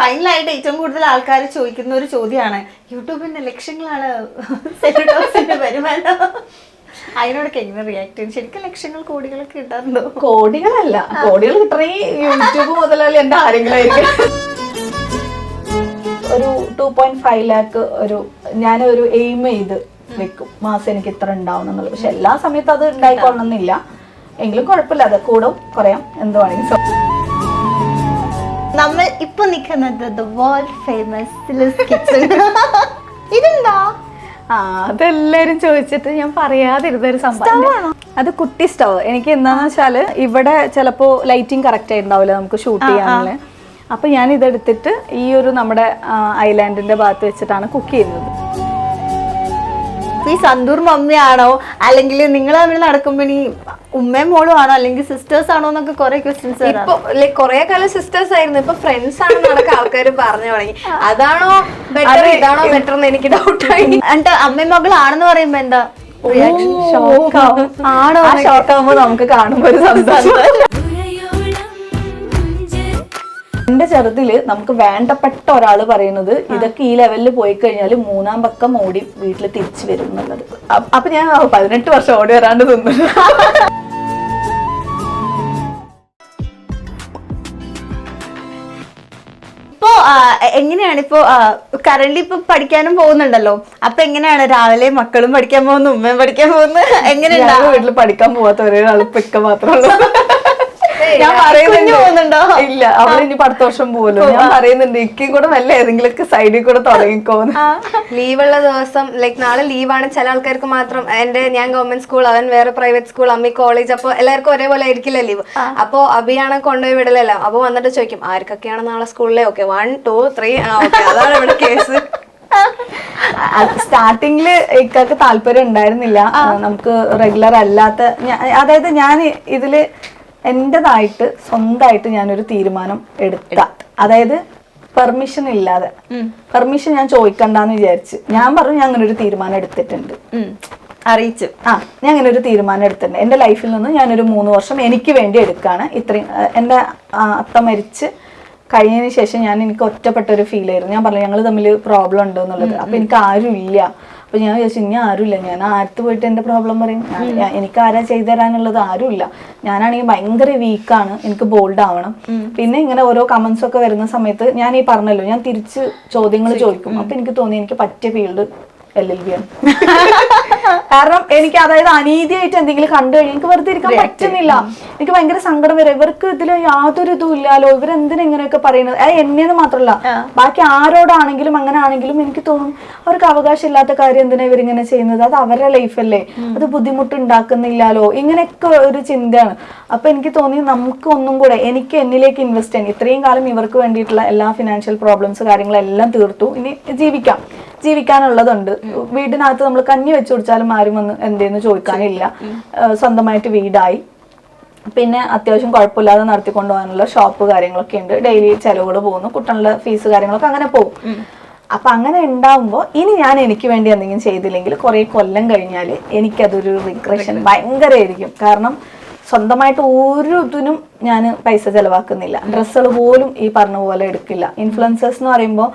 ഫൈനലായിട്ട് ഏറ്റവും കൂടുതൽ ആൾക്കാർ ചോദിക്കുന്ന ഒരു ചോദ്യമാണ്, യൂട്യൂബിന്റെ ലക്ഷങ്ങളാണ് സെലിബ്രിറ്റീസിന്റെ വരുമാനം, അതിനോടൊക്കെ എങ്ങനെ റിയാക്ട് ചെയ്യും? ശരിക്കും ലക്ഷങ്ങൾ കോടികളൊക്കെ കിട്ടാറുണ്ടോ? കോടികളല്ല, കോടികൾ കിട്ടണേ യൂട്യൂബ് മുതലാളി എന്റെ ആരെങ്കിലും ആയിരിക്കും. ഒരു 2.5 ലാക്ക് ഞാനൊരു എയിം ചെയ്ത് വെക്കും, മാസം എനിക്ക് ഇത്ര ഉണ്ടാവും എന്നുള്ളത്. പക്ഷെ എല്ലാ സമയത്തും അത് ഉണ്ടായിക്കൊള്ളണമെന്നില്ല, എങ്കിലും കുഴപ്പമില്ല, അത് കൂടും കുറയാം എന്ത് വേണമെങ്കിൽ. നമ്മൾ ഇപ്പൊ നിൽക്കുന്നത് വേൾഡ് ഫേമസ് കിച്ചൺ. ഇതെന്താ? അതെല്ലാരും ചോദിച്ചിട്ട് ഞാൻ പറയാതിരുന്നൊരു സംഭവം. അത് കുട്ടി സ്റ്റവ്. എനിക്ക് എന്താന്ന് വെച്ചാല് ഇവിടെ ചിലപ്പോ ലൈറ്റിംഗ് കറക്റ്റ് ആയിട്ടുണ്ടാവില്ല നമുക്ക് ഷൂട്ട് ചെയ്യാനുള്ള. അപ്പൊ ഞാൻ ഇതെടുത്തിട്ട് ഈ ഒരു നമ്മുടെ ഐലാൻഡിന്റെ ഭാഗത്ത് വെച്ചിട്ടാണ് കുക്ക് ചെയ്യുന്നത്. ഈ സന്തൂർ മമ്മിയാണോ അല്ലെങ്കിൽ നിങ്ങൾ തമ്മിൽ നടക്കുമ്പോ ഈ ഉമ്മയും മോളും ആണോ അല്ലെങ്കിൽ സിസ്റ്റേഴ്സ് ആണോ എന്നൊക്കെ കുറെ ക്വസ്റ്റ്യൻസ്. ഇപ്പൊ കുറെ കാലം സിസ്റ്റേഴ്സ് ആയിരുന്നു, ഇപ്പൊ ഫ്രണ്ട്സ് ആണെന്നൊക്കെ ആൾക്കാർ പറഞ്ഞു തുടങ്ങി. അതാണോ ബെറ്റർ ഇതാണോ ബെറ്റർ എന്ന് എനിക്ക് ഡൗട്ടായി. എന്നിട്ട് അമ്മയും മകളാണെന്ന് പറയുമ്പോ എന്താ ആണോ? ഷോക്കാവുമ്പോ നമുക്ക് കാണുമ്പോ ഒരു സംസാരം. എന്റെ ചെറുതില് നമുക്ക് വേണ്ടപ്പെട്ട ഒരാള് പറയുന്നത് ഇതൊക്കെ ഈ ലെവലിൽ പോയി കഴിഞ്ഞാൽ 3-ാം പക്കം ഓടി വീട്ടിൽ തിരിച്ചു വരും എന്നുള്ളത്. അപ്പൊ ഞാൻ 18 വർഷം ഓടി വരാണ്ട് തിന്നു. ഇപ്പോ എങ്ങനെയാണ് ഇപ്പോ കറന്റ് ഇപ്പൊ പഠിക്കാനും പോകുന്നുണ്ടല്ലോ, അപ്പൊ എങ്ങനെയാണ് രാവിലെ മക്കളും പഠിക്കാൻ പോകുന്നു, ഉമ്മയും പഠിക്കാൻ പോകുന്നു, എങ്ങനെയാണ്? വീട്ടിൽ പഠിക്കാൻ പോവാത്ത ഒരാൾ പിക്ക മാത്രമേ ഞാൻ പറയുന്നുണ്ടോ? ഇല്ല, അവിടെ ഇനി 10 വർഷം പോലും. ഞാൻ പറയുന്നുണ്ട് ഇക്കും കൂടെ വല്ല ഏതെങ്കിലുമൊക്കെ സൈഡിൽ കൂടെ തുടങ്ങിക്കോന്ന്. ലീവുള്ള ദിവസം നാളെ ലീവാണ് ചില ആൾക്കാർക്ക് മാത്രം. ഞാൻ ഗവൺമെന്റ് സ്കൂൾ, അവൻ വേറെ പ്രൈവറ്റ് സ്കൂൾ, അമ്മി കോളേജ്. അപ്പൊ എല്ലാവർക്കും ഒരേപോലെ ആയിരിക്കില്ല ലീവ്. അപ്പൊ അഭിയാണ് കൊണ്ടുപോയി വിടലല്ലോ. അപ്പൊ വന്നിട്ട് ചോദിക്കും ആർക്കൊക്കെയാണ് നാളെ സ്കൂളിലെ. ഓക്കെ 1 2 3 ഓക്കെ, അതാണ് ഇവിടെ കേസ്. സ്റ്റാർട്ടിങ്ങില് ഇക്കൊക്കെ താല്പര്യം ഉണ്ടായിരുന്നില്ല, നമുക്ക് റെഗുലർ അല്ലാത്ത. അതായത് ഞാൻ ഇതില് എന്റേതായിട്ട് സ്വന്തമായിട്ട് ഞാനൊരു തീരുമാനം എടുത്ത, അതായത് പെർമിഷൻ ഇല്ലാതെ, പെർമിഷൻ ഞാൻ ചോദിക്കണ്ടെന്ന് വിചാരിച്ച് ഞാൻ പറഞ്ഞു ഞാൻ അങ്ങനെ ഒരു തീരുമാനം എടുത്തിട്ടുണ്ട്, അറിയിച്ചു. ഞാൻ അങ്ങനെ ഒരു തീരുമാനം എടുത്തിട്ടുണ്ട്. എന്റെ ലൈഫിൽ നിന്ന് ഞാനൊരു 3 വർഷം എനിക്ക് വേണ്ടി എടുക്കാണ്. ഇത്രയും എന്റെ അത്ത മരിച്ച് കഴിഞ്ഞതിന് ശേഷം എനിക്ക് ഒറ്റപ്പെട്ട ഒരു ഫീൽ ആയിരുന്നു. ഞാൻ പറഞ്ഞു ഞങ്ങൾ തമ്മിൽ പ്രോബ്ലം ഉണ്ട് എന്നുള്ളത്. അപ്പൊ എനിക്ക് ആരും ഇല്ല. അപ്പൊ ഞാൻ വിചാരിച്ചു ഇനി ആരുമില്ല, ഞാൻ ആരത്ത് പോയിട്ട് എന്റെ പ്രോബ്ലം പറയും, എനിക്ക് ആരാ ചെയ്തു തരാനുള്ളത്? ആരുമില്ല. ഞാനാണെങ്കിൽ ഭയങ്കര വീക്കാണ്, എനിക്ക് ബോൾഡ് ആവണം. പിന്നെ ഇങ്ങനെ ഓരോ കമന്റ്സ് ഒക്കെ വരുന്ന സമയത്ത് ഞാൻ ഈ പറഞ്ഞല്ലോ, ഞാൻ തിരിച്ച് ചോദ്യങ്ങൾ ചോദിക്കും. അപ്പൊ എനിക്ക് തോന്നി എനിക്ക് പറ്റിയ ഫീൽഡ് LLB ആണ്. കാരണം എനിക്ക് അതായത് അനീതിയായിട്ട് എന്തെങ്കിലും കണ്ടു കഴിഞ്ഞാൽ എനിക്ക് വെറുതെ ഇരിക്കാൻ പറ്റുന്നില്ല. എനിക്ക് ഭയങ്കര സങ്കടം വരും. ഇവർക്ക് ഇതിൽ യാതൊരു ഇതും ഇല്ലല്ലോ, ഇവരെന്തിനാ ഇങ്ങനെയൊക്കെ പറയുന്നത്? എന്നെന്ന് മാത്രമല്ല ബാക്കി ആരോടാണെങ്കിലും അങ്ങനെ ആണെങ്കിലും എനിക്ക് തോന്നും അവർക്ക് അവകാശം ഇല്ലാത്ത കാര്യം എന്തിനാ ഇവരിങ്ങനെ ചെയ്യുന്നത്? അത് അവരുടെ ലൈഫല്ലേ, അത് ബുദ്ധിമുട്ട് ഉണ്ടാക്കുന്നില്ലല്ലോ, ഇങ്ങനെയൊക്കെ ഒരു ചിന്തയാണ്. അപ്പൊ എനിക്ക് തോന്നി നമുക്ക് ഒന്നും കൂടെ എനിക്ക് എന്നിലേക്ക് ഇൻവെസ്റ്റ് ചെയ്യാൻ. ഇത്രയും കാലം ഇവർക്ക് വേണ്ടിയിട്ടുള്ള എല്ലാ ഫിനാൻഷ്യൽ പ്രോബ്ലംസ് കാര്യങ്ങളെല്ലാം തീർത്തു, ഇനി ജീവിക്കാനുള്ളതുണ്ട്. വീടിനകത്ത് നമ്മൾ കഞ്ഞി വെച്ചു കൊടുത്താലും ആരും വന്ന് എന്തേന്ന് ചോദിക്കാനില്ല. സ്വന്തമായിട്ട് വീടായി, പിന്നെ അത്യാവശ്യം കുഴപ്പമില്ലാതെ നടത്തിക്കൊണ്ടു പോകാനുള്ള ഷോപ്പ് കാര്യങ്ങളൊക്കെ ഉണ്ട്, ഡെയിലി ചെലവുകൾ പോകുന്നു, കുട്ടികളുടെ ഫീസ് കാര്യങ്ങളൊക്കെ അങ്ങനെ പോകും. അപ്പൊ അങ്ങനെ ഉണ്ടാവുമ്പോൾ ഇനി ഞാൻ എനിക്ക് വേണ്ടി എന്തെങ്കിലും ചെയ്തില്ലെങ്കിൽ കുറെ കൊല്ലം കഴിഞ്ഞാൽ എനിക്കതൊരു റിഗ്രഷൻ ഭയങ്കരമായിരിക്കും. കാരണം സ്വന്തമായിട്ട് ഒരു ഇതിനും ഞാൻ പൈസ ചെലവാക്കുന്നില്ല, ഡ്രസ്സുകൾ പോലും ഈ പറഞ്ഞ പോലെ എടുക്കില്ല. ഇൻഫ്ലുവൻസേഴ്സ് എന്ന് പറയുമ്പോൾ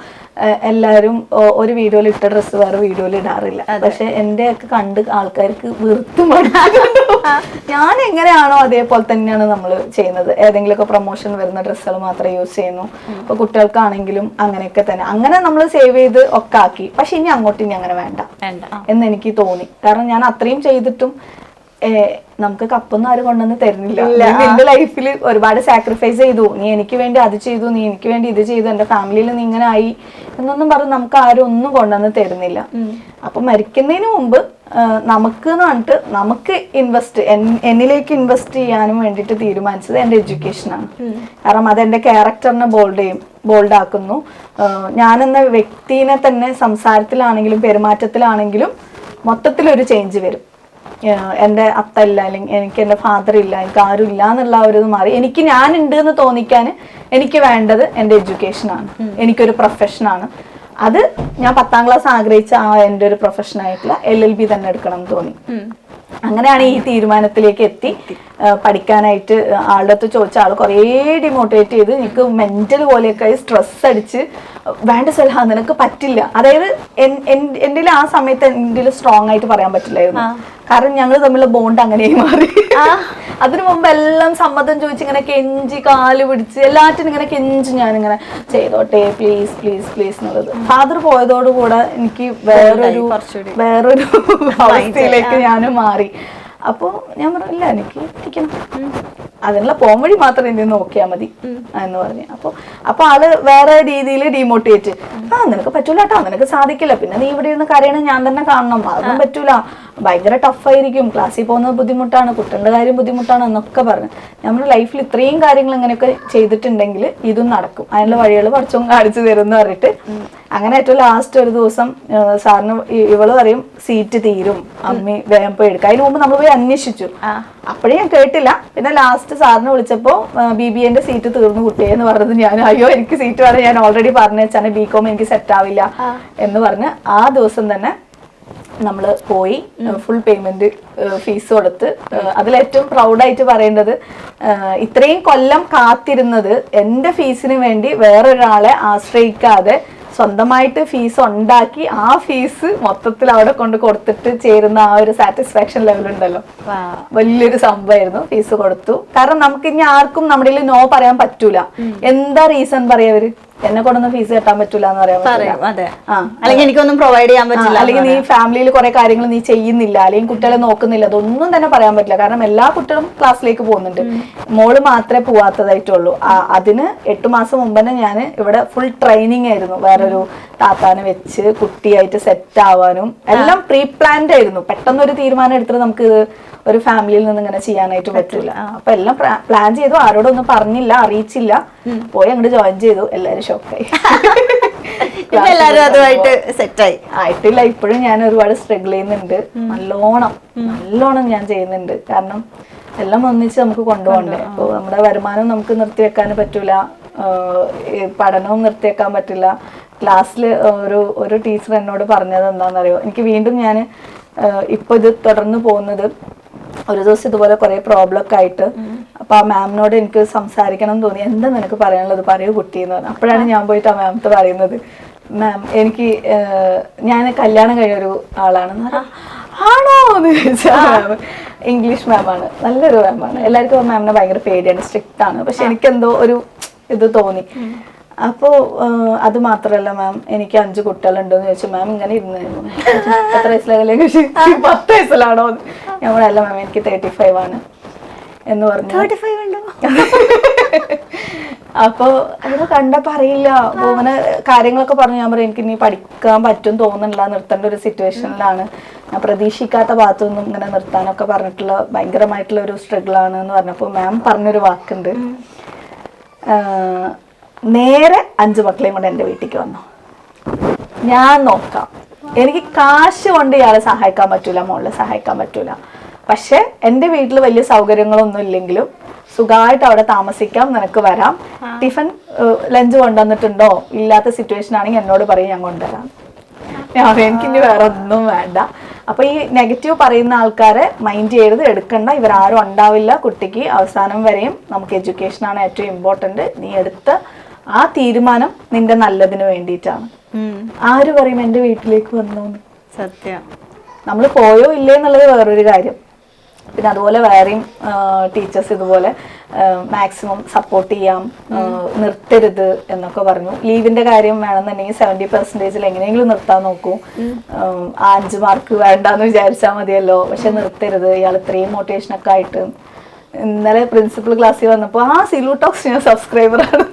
എല്ലാവരും ഒരു വീഡിയോയിൽ ഇട്ട ഡ്രസ്സ് വേറെ വീഡിയോയിൽ ഇടാറില്ല. പക്ഷെ എൻ്റെ ഒക്കെ കണ്ട് ആൾക്കാർക്ക് വെറുത്തു ഞാൻ എങ്ങനെയാണോ അതേപോലെ തന്നെയാണ് നമ്മൾ ചെയ്യുന്നത്. ഏതെങ്കിലുമൊക്കെ പ്രൊമോഷൻ വരുന്ന ഡ്രസ്സുകൾ മാത്രമേ യൂസ് ചെയ്യുന്നു. ഇപ്പൊ കുട്ടികൾക്കാണെങ്കിലും അങ്ങനെയൊക്കെ തന്നെ, അങ്ങനെ നമ്മൾ സേവ് ചെയ്ത് ഒക്കെ ആക്കി. പക്ഷെ ഇനി അങ്ങോട്ട് ഇനി അങ്ങനെ വേണ്ട എന്ന് എനിക്ക് തോന്നി. കാരണം ഞാൻ അത്രയും ചെയ്തിട്ടും നമുക്ക് കപ്പൊന്നും ആരും കൊണ്ടുവന്ന് തരുന്നില്ല. എന്റെ ലൈഫിൽ ഒരുപാട് സാക്രിഫൈസ് ചെയ്തു, നീ എനിക്ക് വേണ്ടി അത് ചെയ്തു, നീ എനിക്ക് വേണ്ടി ഇത് ചെയ്തു, എന്റെ ഫാമിലിയിൽ നീ ഇങ്ങനെ ആയി എന്നൊന്നും പറഞ്ഞ് നമുക്ക് ആരും ഒന്നും കൊണ്ടുവന്ന് തരുന്നില്ല. അപ്പൊ മരിക്കുന്നതിന് മുമ്പ് നമുക്ക് എന്ന് പറഞ്ഞിട്ട് നമുക്ക് എന്നിലേക്ക് ഇൻവെസ്റ്റ് ചെയ്യാനും വേണ്ടിയിട്ട് തീരുമാനിച്ചത് എന്റെ എഡ്യൂക്കേഷനാണ്. കാരണം അതെന്റെ ക്യാരക്ടറിനെ ബോൾഡ് ആക്കുന്നു. ഞാനെന്ന വ്യക്തിനെ തന്നെ സംസാരത്തിലാണെങ്കിലും പെരുമാറ്റത്തിലാണെങ്കിലും മൊത്തത്തിലൊരു ചേഞ്ച് വരും. എൻ്റെ അത്ത ഇല്ല, അല്ലെങ്കിൽ എനിക്ക് എൻ്റെ ഫാദർ ഇല്ല, എനിക്ക് ആരും ഇല്ല എന്നുള്ള ഒരു ഇത് മാറി എനിക്ക് ഞാനുണ്ട് എന്ന് തോന്നിക്കാൻ എനിക്ക് വേണ്ടത് എൻ്റെ എഡ്യൂക്കേഷനാണ്, എനിക്കൊരു പ്രൊഫഷനാണ്. അത് ഞാൻ 10ാം ക്ലാസ് ആഗ്രഹിച്ച എൻ്റെ ഒരു പ്രൊഫഷനായിട്ടുള്ള LLB തന്നെ എടുക്കണം എന്ന് തോന്നി. അങ്ങനെയാണ് ഈ തീരുമാനത്തിലേക്ക് എത്തി. പഠിക്കാനായിട്ട് ആളുടെ അടുത്ത് ചോദിച്ച ആൾ കുറേ ഡിമോട്ടിവേറ്റ് ചെയ്ത് എനിക്ക് മെന്റൽ പോലെയൊക്കെ സ്ട്രെസ് അടിച്ച് വേണ്ട സലഹ നിനക്ക് പറ്റില്ല. അതായത് എൻ്റെ ആ സമയത്ത് എൻ്റെ സ്ട്രോങ് ആയിട്ട് പറയാൻ പറ്റില്ലായിരുന്നു. കാരണം ഞങ്ങൾ തമ്മിലുള്ള ബോണ്ട് അങ്ങനെയായി മാറി. അതിനു മുമ്പ് എല്ലാം സമ്മതം ചോദിച്ച് ഇങ്ങനെ കെഞ്ചി കാല് പിടിച്ച് എല്ലാറ്റിനും ഇങ്ങനെ കെഞ്ചി ഞാനിങ്ങനെ ചെയ്തോട്ടെ പ്ലീസ് പ്ലീസ് പ്ലീസ് എന്നുള്ളത്. ഫാദർ പോയതോടുകൂടെ എനിക്ക് വേറൊരു അവസ്ഥയിലേക്ക് ഞാൻ മാറി. അപ്പോൾ ഞാൻ പറഞ്ഞില്ല എനിക്ക് പഠിക്കണം, അതിനുള്ള പോംവഴി മാത്രം ഇനി നോക്കിയാൽ മതി എന്ന് പറഞ്ഞു. അപ്പൊ ആള് വേറെ രീതിയിൽ ഡിമോട്ടിവേറ്റ്, നിനക്ക് പറ്റൂല കേട്ടോ, നിനക്ക് സാധിക്കില്ല, പിന്നെ നീ ഇവിടെ ഇരുന്ന് കരയണം ഞാൻ തന്നെ കാണണം, അതൊന്നും പറ്റൂല, ഭയങ്കര ടഫായിരിക്കും, ക്ലാസ്സിൽ പോകുന്നത് ബുദ്ധിമുട്ടാണ്, കുട്ടികളുടെ കാര്യം ബുദ്ധിമുട്ടാണ് എന്നൊക്കെ പറഞ്ഞു. നമ്മുടെ ലൈഫിൽ ഇത്രയും കാര്യങ്ങൾ ഇങ്ങനെയൊക്കെ ചെയ്തിട്ടുണ്ടെങ്കിൽ ഇതും നടക്കും, അതിനുള്ള വഴികൾ പഠിച്ചും കാണിച്ചു തരും എന്ന് പറഞ്ഞിട്ട് അങ്ങനെ ഏറ്റവും ലാസ്റ്റ് ഒരു ദിവസം സാറിന് ഇവള് പറയും സീറ്റ് തീരും അമ്മി വേഗം പോയി എടുക്കാം. അതിന് മുമ്പ് നമ്മൾ പോയി അന്വേഷിച്ചു, അപ്പോഴേ ഞാൻ കേട്ടില്ല. പിന്നെ ലാസ്റ്റ് സാറിനെ വിളിച്ചപ്പോ BBA സീറ്റ് തീർന്നു കുട്ടിയെ എന്ന് പറഞ്ഞത് ഞാൻ അയ്യോ എനിക്ക് സീറ്റ് വേണം, ഞാൻ ഓൾറെഡി പറഞ്ഞു വെച്ചാൽ BCom എനിക്ക് സെറ്റ് ആവില്ല എന്ന് പറഞ്ഞ് ആ ദിവസം തന്നെ നമ്മൾ പോയി ഫുൾ പേയ്മെന്റ് ഫീസ് കൊടുത്ത്. അതിലേറ്റവും പ്രൗഡായിട്ട് പറയേണ്ടത് ഇത്രയും കൊല്ലം കാത്തിരുന്നത് എൻ്റെ ഫീസിന് വേണ്ടി വേറൊരാളെ ആശ്രയിക്കാതെ സ്വന്തമായിട്ട് ഫീസ് ഉണ്ടാക്കി ആ ഫീസ് മൊത്തത്തിൽ അവിടെ കൊണ്ട് കൊടുത്തിട്ട് ചേരുന്ന ആ ഒരു സാറ്റിസ്ഫാക്ഷൻ ലെവൽ ഉണ്ടല്ലോ, വലിയൊരു സംഭവമായിരുന്നു. ഫീസ് കൊടുത്തു. കാരണം നമുക്ക് ഇനി ആർക്കും നമ്മുടെ നോ പറയാൻ പറ്റൂല. എന്താ റീസൺ പറയാവര്, എന്നെ കൊണ്ടൊന്നും ഫീസ് കെട്ടാൻ പറ്റൂല എന്ന് പറയാൻ അല്ലെങ്കിൽ എനിക്കൊന്നും പ്രൊവൈഡ് ചെയ്യാൻ പറ്റില്ല, അല്ലെങ്കിൽ നീ ഫാമിലിയിൽ കുറെ കാര്യങ്ങൾ നീ ചെയ്യുന്നില്ല, അല്ലെങ്കിൽ കുട്ടികളെ നോക്കുന്നില്ല, അതൊന്നും തന്നെ പറയാൻ പറ്റില്ല. കാരണം എല്ലാ കുട്ടികളും ക്ലാസ്സിലേക്ക് പോകുന്നുണ്ട്, മോള് മാത്രമേ പോവാത്തതായിട്ടുള്ളൂ. അതിന് 8 മാസം മുമ്പ് തന്നെ ഞാൻ ഇവിടെ ഫുൾ ട്രെയിനിങ് ആയിരുന്നു, വേറൊരു താത്താനെ വെച്ച് കുട്ടിയായിട്ട് സെറ്റ് ആവാനും എല്ലാം പ്രീ പ്ലാൻഡ് ആയിരുന്നു. പെട്ടെന്നൊരു തീരുമാനം എടുത്തിട്ട് നമുക്ക് ഒരു ഫാമിലിയിൽ നിന്ന് ഇങ്ങനെ ചെയ്യാനായിട്ട് പറ്റില്ല. അപ്പൊ എല്ലാം പ്ലാൻ ചെയ്തു, ആരോടൊന്നും പറഞ്ഞില്ല, അറിയിച്ചില്ല, പോയി അങ്ങോട്ട് ജോയിൻ ചെയ്തു. എല്ലാരും ഷോക്കായി. എല്ലാരും അതുമായിട്ട് സെറ്റായി ആയിട്ടില്ല. ഇപ്പോഴും ഞാൻ ഒരുപാട് സ്ട്രഗിൾ ചെയ്യുന്നുണ്ട്, നല്ലോണം ഞാൻ ചെയ്യുന്നുണ്ട്. കാരണം എല്ലാം ഒന്നിച്ച് നമുക്ക് കൊണ്ടുപോകണ്ടേ. അപ്പോൾ നമ്മുടെ വരുമാനം നമുക്ക് നിർത്തിവെക്കാൻ പറ്റൂല, പഠനവും നിർത്തിവെക്കാൻ പറ്റില്ല. ക്ലാസ്സിൽ ഒരു ടീച്ചർ എന്നോട് പറഞ്ഞത് എന്താണെന്നറിയോ, എനിക്ക് വീണ്ടും ഞാൻ ഇപ്പൊ ഇത് തുടർന്ന് പോകുന്നത്, ഒരു ദിവസം ഇതുപോലെ കുറെ പ്രോബ്ലം ഒക്കെ ആയിട്ട് അപ്പൊ ആ മാമിനോട് എനിക്ക് സംസാരിക്കണം തോന്നി. എന്താ നിനക്ക് പറയാനുള്ളത്, പറയൂ കുട്ടി എന്ന് പറഞ്ഞു. അപ്പോഴാണ് ഞാൻ പോയിട്ട് ആ മാമിട്ട് പറയുന്നത്, മാം എനിക്ക് ഞാൻ കല്യാണം കഴിഞ്ഞൊരു ആളാണെന്ന് പറഞ്ഞു. ആണോ എന്ന് ചോദിച്ചാൽ മാം ഇംഗ്ലീഷ് മാമാണ്, നല്ലൊരു മാമാണ്. എല്ലാവർക്കും മാമിനെ ഭയങ്കര പേടിയാണ്, സ്ട്രിക്റ്റ് ആണ്. പക്ഷെ എനിക്കെന്തോ ഒരു ഇത് തോന്നി. അപ്പോൾ അത് മാത്രല്ല മാം എനിക്ക് 5 കുട്ടികളുണ്ടെന്ന് ചോദിച്ചു. മാം ഇങ്ങനെ ഇരുന്നായിരുന്നു. എത്ര വയസ്സിലാകല്ലേ? 10 വയസ്സിലാണോ? ഞങ്ങളല്ല മാം എനിക്ക് 35 ആണ് എന്ന് പറഞ്ഞു. 35 ഉണ്ടോ? അപ്പോൾ അങ്ങനെ കണ്ടപ്പോൾ അറിയില്ല. അപ്പോൾ അങ്ങനെ കാര്യങ്ങളൊക്കെ പറഞ്ഞു. ഞാൻ പറയും എനിക്ക് ഇനി പഠിക്കാൻ പറ്റും തോന്നുന്നില്ല, നിർത്തേണ്ട ഒരു സിറ്റുവേഷനിലാണ്, ഞാൻ പ്രതീക്ഷിക്കാത്ത ഭാഗത്തൊന്നും ഇങ്ങനെ നിർത്താനൊക്കെ പറഞ്ഞിട്ടുള്ള ഭയങ്കരമായിട്ടുള്ള ഒരു സ്ട്രഗിളാണ് എന്ന് പറഞ്ഞപ്പോൾ മാം പറഞ്ഞൊരു വാക്കുണ്ട്, നേരെ 5 മക്കളെയും കൊണ്ട് എൻ്റെ വീട്ടിലേക്ക് വന്നു, ഞാൻ നോക്കാം, എനിക്ക് കാശ് കൊണ്ട് ഇയാളെ സഹായിക്കാൻ പറ്റൂല, മോളെ സഹായിക്കാൻ പറ്റൂല, പക്ഷെ എൻ്റെ വീട്ടിൽ വലിയ സൗകര്യങ്ങളൊന്നും ഇല്ലെങ്കിലും സുഖമായിട്ട് അവിടെ താമസിക്കാം, നിനക്ക് വരാം, ടിഫിൻ ലഞ്ച് കൊണ്ടുവന്നിട്ടുണ്ടോ, ഇല്ലാത്ത സിറ്റുവേഷൻ ആണെങ്കിൽ എന്നോട് പറയും, ഞാൻ കൊണ്ടുവരാം. എനിക്കിനി വേറെ ഒന്നും വേണ്ട. അപ്പൊ ഈ നെഗറ്റീവ് പറയുന്ന ആൾക്കാരെ മൈൻഡ് ചെയ്യരുത്, എടുക്കണ്ട, ഇവരാരും ഉണ്ടാവില്ല. കുട്ടിക്ക് അവസാനം വരെയും നമുക്ക് എഡ്യൂക്കേഷനാണ് ഏറ്റവും ഇമ്പോർട്ടന്റ്. നീ എടുത്ത ആ തീരുമാനം നിന്റെ നല്ലതിന് വേണ്ടിയിട്ടാണ്. ആര് പറയും എൻ്റെ വീട്ടിലേക്ക് വന്നു? സത്യം. നമ്മൾ പോയോ ഇല്ലേ എന്നുള്ളത് വേറൊരു കാര്യം. പിന്നെ അതുപോലെ വേറെയും ടീച്ചേഴ്സ് ഇതുപോലെ മാക്സിമം സപ്പോർട്ട് ചെയ്യാം, നിർത്തരുത് എന്നൊക്കെ പറഞ്ഞു. ലീവിന്റെ കാര്യം വേണമെന്നുണ്ടെങ്കിൽ 70% എങ്ങനെയെങ്കിലും നിർത്താൻ നോക്കൂ. 5 മാർക്ക് വേണ്ടാന്ന് വിചാരിച്ചാൽ മതിയല്ലോ, പക്ഷെ നിർത്തരുത്. ഇയാൾ ഇത്രയും മോട്ടിവേഷനൊക്കെ ആയിട്ട്. ഇന്നലെ പ്രിൻസിപ്പൽ ക്ലാസ്സിൽ വന്നപ്പോ സിലു ടോക്സ് ഞാൻ സബ്സ്ക്രൈബറാണ്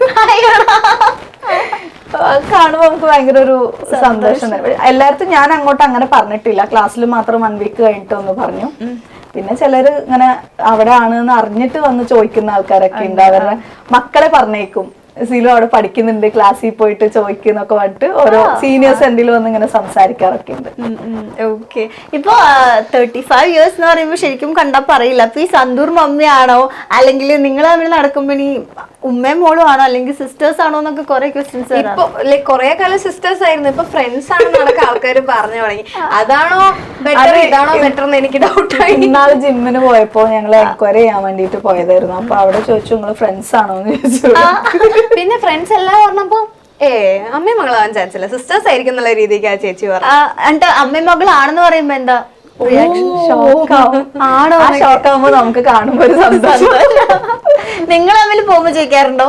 കാണുമ്പോൾ നമുക്ക് ഭയങ്കര ഒരു സന്തോഷം. എല്ലായിടത്തും ഞാൻ അങ്ങോട്ട് അങ്ങനെ പറഞ്ഞിട്ടില്ല, ക്ലാസ്സിൽ മാത്രം 1 വീക്ക് കഴിഞ്ഞിട്ട് ഒന്ന് പറഞ്ഞു. പിന്നെ ചിലര് ഇങ്ങനെ അവിടെ ആണെന്ന് അറിഞ്ഞിട്ട് വന്ന് ചോദിക്കുന്ന ആൾക്കാരൊക്കെ ഉണ്ട്. അവരുടെ മക്കളെ പറഞ്ഞേക്കും, സിലു അവിടെ പഠിക്കുന്നുണ്ട്, ക്ലാസ്സിൽ പോയിട്ട് ചോദിക്കുന്നൊക്കെ പറഞ്ഞിട്ട് ഓരോ സീനിയേഴ്സ് എന്തെങ്കിലും വന്ന് ഇങ്ങനെ സംസാരിക്കാറൊക്കെ ഉണ്ട്. ഓക്കെ. ഇപ്പൊ 35 ഇയേഴ്സ് എന്ന് പറയുമ്പോൾ ശരിക്കും കണ്ടാ പറയില്ല. അപ്പൊ ഈ സന്തൂർ മമ്മിയാണോ അല്ലെങ്കിൽ നിങ്ങൾ തമ്മിൽ നടക്കുമ്പോ ഇനി ഉമ്മയും മോളും ആണോ അല്ലെങ്കിൽ സിസ്റ്റേഴ്സ് ആണോ എന്നൊക്കെ കുറെ ക്വസ്റ്റ്യൻസ് ഇപ്പൊ ലൈക് കൊറേ കാലം സിസ്റ്റേഴ്സ് ആയിരുന്നു, ഇപ്പൊ ഫ്രണ്ട്സ് ആണെന്നൊക്കെ ആൾക്കാർ പറഞ്ഞു തുടങ്ങി. അതാണോ ബെറ്റർ ഇതാണോ ബെറ്റർ എന്ന് എനിക്ക് ഡൗട്ടായി. ഇന്നാള് ജിമ്മിന് പോയപ്പോ ഞങ്ങൾ എൻക്വയറി ചെയ്യാൻ വേണ്ടിട്ട് പോയതായിരുന്നു. അപ്പൊ അവിടെ ചോദിച്ചു നിങ്ങള് ഫ്രണ്ട്സ് ആണോ എന്ന് ചോദിച്ചു. പിന്നെ ഫ്രണ്ട്സ് എല്ലാം പറഞ്ഞപ്പോ അമ്മയും മകളാവാൻ ചാൻസ് ഇല്ല, സിസ്റ്റേഴ്സ് ആയിരിക്കും എന്നുള്ള രീതിക്ക് ആ ചേച്ചി പറഞ്ഞു. എന്നിട്ട് അമ്മയും മകളാണെന്ന് പറയുമ്പോ എന്താ ആണോ? ഷോക്കാവുമ്പോ നമുക്ക് കാണുമ്പോ ഒരു സന്തോഷം. നിങ്ങൾ തമ്മിൽ പോകുമ്പോ ചോദിക്കാറുണ്ടോ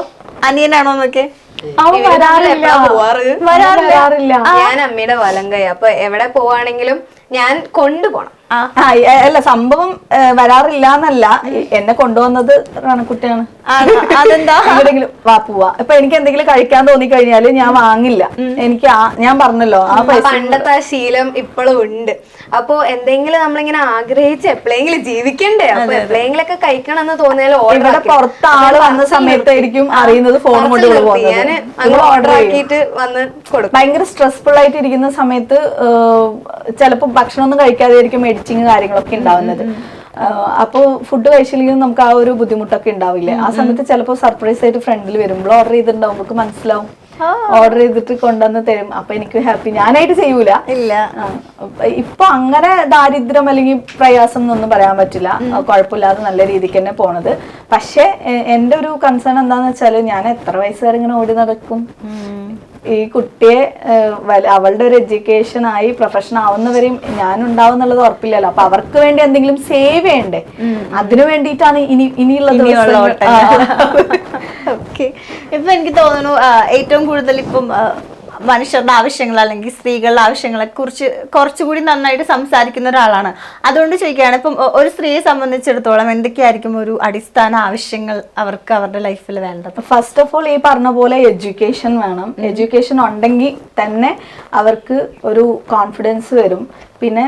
അനിയനാണോന്നൊക്കെ? അവൻ വരാറില്ല. വരാറില്ല. ഞാൻ അമ്മയുടെ വലങ്കൈ, അപ്പൊ എവിടെ പോവാണെങ്കിലും ഞാൻ കൊണ്ടുപോണം. അല്ല, സംഭവം വരാറില്ല എന്നല്ല, എന്നെ കൊണ്ടുവന്നത് റാണക്കുട്ടിയാണ്. അതെന്താ? എവിടെയെങ്കിലും വാ പോവാ. ഇപ്പൊ എനിക്ക് എന്തെങ്കിലും കഴിക്കാൻ തോന്നി കഴിഞ്ഞാല് ഞാൻ വാങ്ങില്ല. എനിക്ക് ഞാൻ പറഞ്ഞല്ലോ ആ പൈസ. പണ്ടത്തെ ആ ശീലം ഇപ്പോഴും ഉണ്ട്. അപ്പൊ എന്തെങ്കിലും നമ്മളിങ്ങനെ ആഗ്രഹിച്ച് എപ്പോഴെങ്കിലും ജീവിക്കണ്ടേ, അപ്പൊ എപ്പോഴെങ്കിലും ഒക്കെ കഴിക്കണം എന്ന് തോന്നിയാൽ ഇവിടെ പുറത്ത് ആള് വന്ന സമയത്തായിരിക്കും അറിയുന്നത് ഫോൺ കൊണ്ട് ഞാൻ അങ്ങ് ഓർഡർ ആക്കിയിട്ട് വന്ന് കൊടുക്കും. ഭയങ്കര സ്ട്രെസ്ഫുൾ ആയിട്ട് ഇരിക്കുന്ന സമയത്ത് ചിലപ്പോ ഭക്ഷണമൊന്നും കഴിക്കാതെ ആയിരിക്കും എഡിറ്റിങ് കാര്യങ്ങളൊക്കെ ഉണ്ടാവുന്നത്. അപ്പോൾ ഫുഡ് കഴിച്ചില്ലെങ്കിൽ നമുക്ക് ആ ഒരു ബുദ്ധിമുട്ടൊക്കെ ഉണ്ടാവില്ലേ. ആ സമയത്ത് ചിലപ്പോൾ സർപ്രൈസ് ആയിട്ട് ഫ്രണ്ടിൽ വരുമ്പോൾ ഓർഡർ ചെയ്തിട്ടുണ്ടാവും, നമുക്ക് മനസ്സിലാവും. ഓർഡർ ചെയ്തിട്ട് കൊണ്ടുവന്ന് തരും. അപ്പൊ എനിക്ക് ഹാപ്പി. ഞാനായിട്ട് ചെയ്യൂല. ഇല്ല. ഇപ്പൊ അങ്ങനെ ദാരിദ്ര്യം അല്ലെങ്കിൽ പ്രയാസം എന്നൊന്നും പറയാൻ പറ്റില്ല. കുഴപ്പമില്ലാതെ നല്ല രീതിക്ക് തന്നെ പോണത്. പക്ഷെ എന്റെ ഒരു കൺസേൺ എന്താന്ന് വെച്ചാല് ഞാൻ എത്ര വയസ്സ് വരെ ഇങ്ങനെ ഓടി നടക്കും? ഈ കുട്ടിയെ അവളുടെ ഒരു എഡ്യൂക്കേഷൻ ആയി പ്രൊഫഷൻ ആവുന്നവരെയും ഞാൻ ഉണ്ടാവും എന്നുള്ളത് ഉറപ്പില്ലല്ലോ. അപ്പൊ അവർക്ക് വേണ്ടി എന്തെങ്കിലും സേവ് ചെയ്യണ്ടേ? അതിനു വേണ്ടിയിട്ടാണ് ഇനിയുള്ള ഓക്കെ. ഇപ്പൊ എനിക്ക് തോന്നുന്നു ഏറ്റവും കൂടുതൽ ഇപ്പം മനുഷ്യരുടെ ആവശ്യങ്ങൾ അല്ലെങ്കിൽ സ്ത്രീകളുടെ ആവശ്യങ്ങളെ കുറിച്ച് കുറച്ചുകൂടി നന്നായിട്ട് സംസാരിക്കുന്ന ഒരാളാണ്. അതുകൊണ്ട് ചോദിക്കുകയാണ്, ഇപ്പം ഒരു സ്ത്രീയെ സംബന്ധിച്ചിടത്തോളം എന്തൊക്കെയായിരിക്കും ഒരു അടിസ്ഥാന ആവശ്യങ്ങൾ അവർക്ക് അവരുടെ ലൈഫിൽ വേണ്ടത്? ഫസ്റ്റ് ഓഫ് ഓൾ ഈ പറഞ്ഞ പോലെ എഡ്യൂക്കേഷൻ വേണം. എഡ്യൂക്കേഷൻ ഉണ്ടെങ്കിൽ തന്നെ അവർക്ക് ഒരു കോൺഫിഡൻസ് വരും. പിന്നെ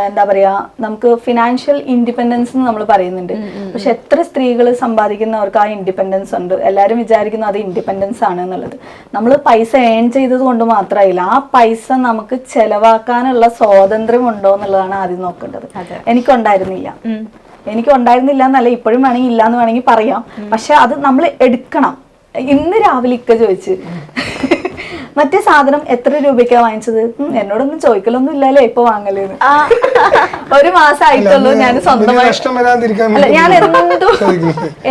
എന്താ പറയാ, നമുക്ക് ഫിനാൻഷ്യൽ ഇൻഡിപെൻഡൻസ് എന്ന് നമ്മൾ പറയുന്നുണ്ട്. പക്ഷെ എത്ര സ്ത്രീകൾ സമ്പാദിക്കുന്നവർക്ക് ആ ഇൻഡിപെൻഡൻസ് ഉണ്ട്. എല്ലാവരും വിചാരിക്കുന്നു അത് ഇൻഡിപെൻഡൻസ് ആണ് എന്നുള്ളത്. നമ്മൾ പൈസ ഏൺ ചെയ്തത് കൊണ്ട് മാത്രമായില്ല, ആ പൈസ നമുക്ക് ചെലവാക്കാനുള്ള സ്വാതന്ത്ര്യം ഉണ്ടോ എന്നുള്ളതാണ് ആദ്യം നോക്കേണ്ടത്. എനിക്കുണ്ടായിരുന്നില്ല എന്നല്ല, ഇപ്പോഴും വേണമെങ്കിൽ ഇല്ല എന്ന് വേണമെങ്കിൽ പറയാം. പക്ഷെ അത് നമ്മൾ എടുക്കണം. ഇന്ന് രാവിലെ ഇക്ക ചോദിച്ച് മറ്റേ സാധനം എത്ര രൂപയ്ക്കാ വാങ്ങിച്ചത്? എന്നോടൊന്നും ചോദിക്കലൊന്നും ഇല്ലല്ലേ ഇപ്പൊ വാങ്ങലേന്ന്. ഒരു മാസം ആയിട്ടുള്ളൂ ഞാൻ സ്വന്തമായി. ഞാൻ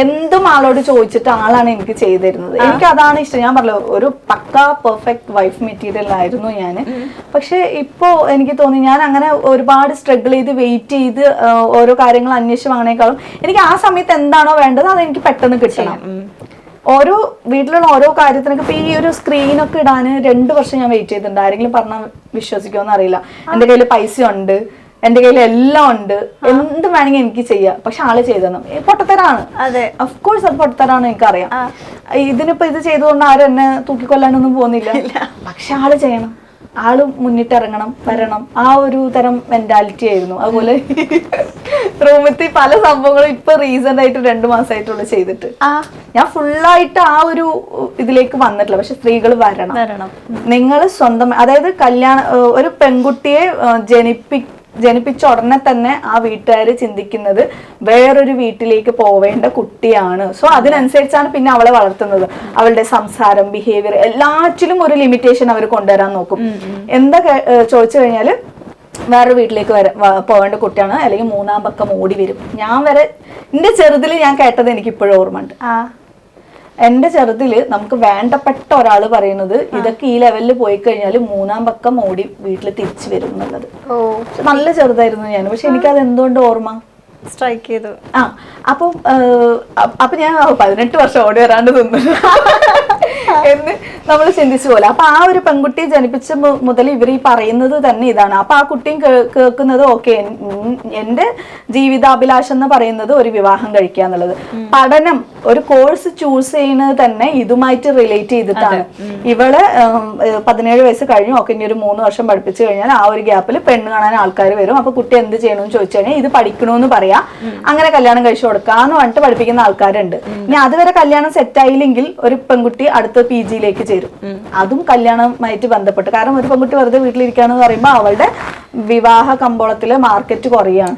എന്തും ആളോട് ചോദിച്ചിട്ട് ആളാണ് എനിക്ക് ചെയ്തു തരുന്നത്. എനിക്ക് അതാണ് ഇഷ്ടം. ഞാൻ പറഞ്ഞു ഒരു പക്കാ പെർഫെക്റ്റ് വൈഫ് മെറ്റീരിയൽ ആയിരുന്നു ഞാൻ. പക്ഷെ ഇപ്പോ എനിക്ക് തോന്നി ഞാൻ അങ്ങനെ ഒരുപാട് സ്ട്രഗിൾ ചെയ്ത് വെയിറ്റ് ചെയ്ത് ഓരോ കാര്യങ്ങൾ അന്വേഷിച്ച് വാങ്ങണേക്കാളും എനിക്ക് ആ സമയത്ത് എന്താണോ വേണ്ടത് അത് എനിക്ക് പെട്ടെന്ന് കിട്ടണം. ഓരോ വീട്ടിലുള്ള ഓരോ കാര്യത്തിനൊക്കെ ഇപ്പൊ ഈ ഒരു സ്ക്രീനൊക്കെ ഇടാൻ 2 വർഷം ഞാൻ വെയിറ്റ് ചെയ്തിട്ടുണ്ട്. ആരെങ്കിലും പറഞ്ഞാൽ വിശ്വസിക്കുമെന്ന് അറിയില്ല. എന്റെ കയ്യിൽ പൈസ ഉണ്ട്, എന്റെ കയ്യിൽ എല്ലാം ഉണ്ട്, എന്ത് വേണമെങ്കിൽ എനിക്ക് ചെയ്യാം. പക്ഷെ ആള് ചെയ്തണം പൊട്ടത്തരാണ്. അതെ, ഓഫ്കോഴ്സ് അത് പൊട്ടത്തരാണ്, എനിക്കറിയാം. ഇതിനിപ്പോ ഇത് ചെയ്തുകൊണ്ട് ആരും എന്നെ തൂക്കിക്കൊല്ലാനൊന്നും പോകുന്നില്ല. പക്ഷെ ആള് ചെയ്യണം, ആള് മുന്നിട്ടിറങ്ങണം, വരണം. ആ ഒരു തരം മെന്റാലിറ്റി ആയിരുന്നു. അതുപോലെ റൂമത്തിൽ പല സംഭവങ്ങളും ഇപ്പൊ റീസെന്റ് ആയിട്ട് 2 മാസമായിട്ടുള്ള ചെയ്തിട്ട് ഞാൻ ഫുള്ളായിട്ട് ആ ഒരു ഇതിലേക്ക് വന്നിട്ടില്ല. പക്ഷെ സ്ത്രീകൾ വരണം. നിങ്ങൾ സ്വന്തം, അതായത് ഒരു പെൺകുട്ടിയെ ജനിപ്പിച്ച ഉടനെ തന്നെ ആ വീട്ടുകാര് ചിന്തിക്കുന്നത് വേറൊരു വീട്ടിലേക്ക് പോവേണ്ട കുട്ടിയാണ്. സോ അതിനനുസരിച്ചാണ് പിന്നെ അവളെ വളർത്തുന്നത്. അവളുടെ സംസാരം, ബിഹേവിയർ എല്ലാറ്റിലും ഒരു ലിമിറ്റേഷൻ അവർ കൊണ്ടുവരാൻ നോക്കും. എന്താ ചോദിച്ചു കഴിഞ്ഞാല് വേറൊരു വീട്ടിലേക്ക് പോവേണ്ട കുട്ടിയാണ്, അല്ലെങ്കിൽ 3-ാം പക്കം ഓടി വരും. ഞാൻ വരെ എന്റെ ചെറുതിൽ ഞാൻ കേട്ടത് എനിക്ക് ഇപ്പോഴും ഓർമ്മയുണ്ട്. എന്റെ ചെറുതില് നമുക്ക് വേണ്ടപ്പെട്ട ഒരാള് പറയുന്നത് ഇതൊക്കെ ഈ ലെവലിൽ പോയി കഴിഞ്ഞാൽ 3-ാം പക്കം ഓടി വീട്ടിൽ തിരിച്ചു വരും എന്നുള്ളത്. നല്ല ചെറുതായിരുന്നു ഞാൻ, പക്ഷെ എനിക്കത് എന്തുകൊണ്ട് ഓർമ്മ സ്ട്രൈക്ക് ചെയ്തു. അപ്പൊ ഞാൻ 18 വർഷം ഓടി വരാണ്ട് തിന്നു എന്ന് നമ്മൾ ചിന്തിച്ചു പോലെ. അപ്പൊ ആ ഒരു പെൺകുട്ടിയെ ജനിപ്പിച്ച മുതൽ ഇവർ ഈ പറയുന്നത് തന്നെ ഇതാണ്. അപ്പൊ ആ കുട്ടിയും കേൾക്കുന്നത് ഓക്കെ, എന്റെ ജീവിതാഭിലാഷം എന്ന് പറയുന്നത് ഒരു വിവാഹം കഴിക്കുക എന്നുള്ളത്. പഠനം, ഒരു കോഴ്സ് ചൂസ് ചെയ്യുന്നത് തന്നെ ഇതുമായിട്ട് റിലേറ്റ് ചെയ്തിട്ടാണ്. ഇവള് 17 വയസ്സ് കഴിഞ്ഞു, ഓക്കെ ഇനി ഒരു 3 വർഷം പഠിപ്പിച്ചു കഴിഞ്ഞാൽ ആ ഒരു ഗ്യാപ്പിൽ പെണ്ണ് കാണാൻ ആൾക്കാർ വരും. അപ്പൊ കുട്ടി എന്ത് ചെയ്യണമെന്ന് ചോദിച്ചു കഴിഞ്ഞാൽ ഇത് പഠിക്കണമെന്ന് പറയാം, അങ്ങനെ കല്യാണം കഴിച്ചു കൊടുക്കാന്ന് പറഞ്ഞിട്ട് പഠിപ്പിക്കുന്ന ആൾക്കാരുണ്ട്. ഇനി അതുവരെ കല്യാണം സെറ്റ് ആയില്ലെങ്കിൽ ഒരു പെൺകുട്ടി അടുത്ത PGയിലേക്ക് ചേരും. അതും കല്യാണമായിട്ട് ബന്ധപ്പെട്ട്. കാരണം ഒരു പെൺകുട്ടി വെറുതെ വീട്ടിലിരിക്കാന്ന് പറയുമ്പോൾ അവളുടെ വിവാഹ കമ്പോളത്തിലെ മാർക്കറ്റ് കുറയാണ്.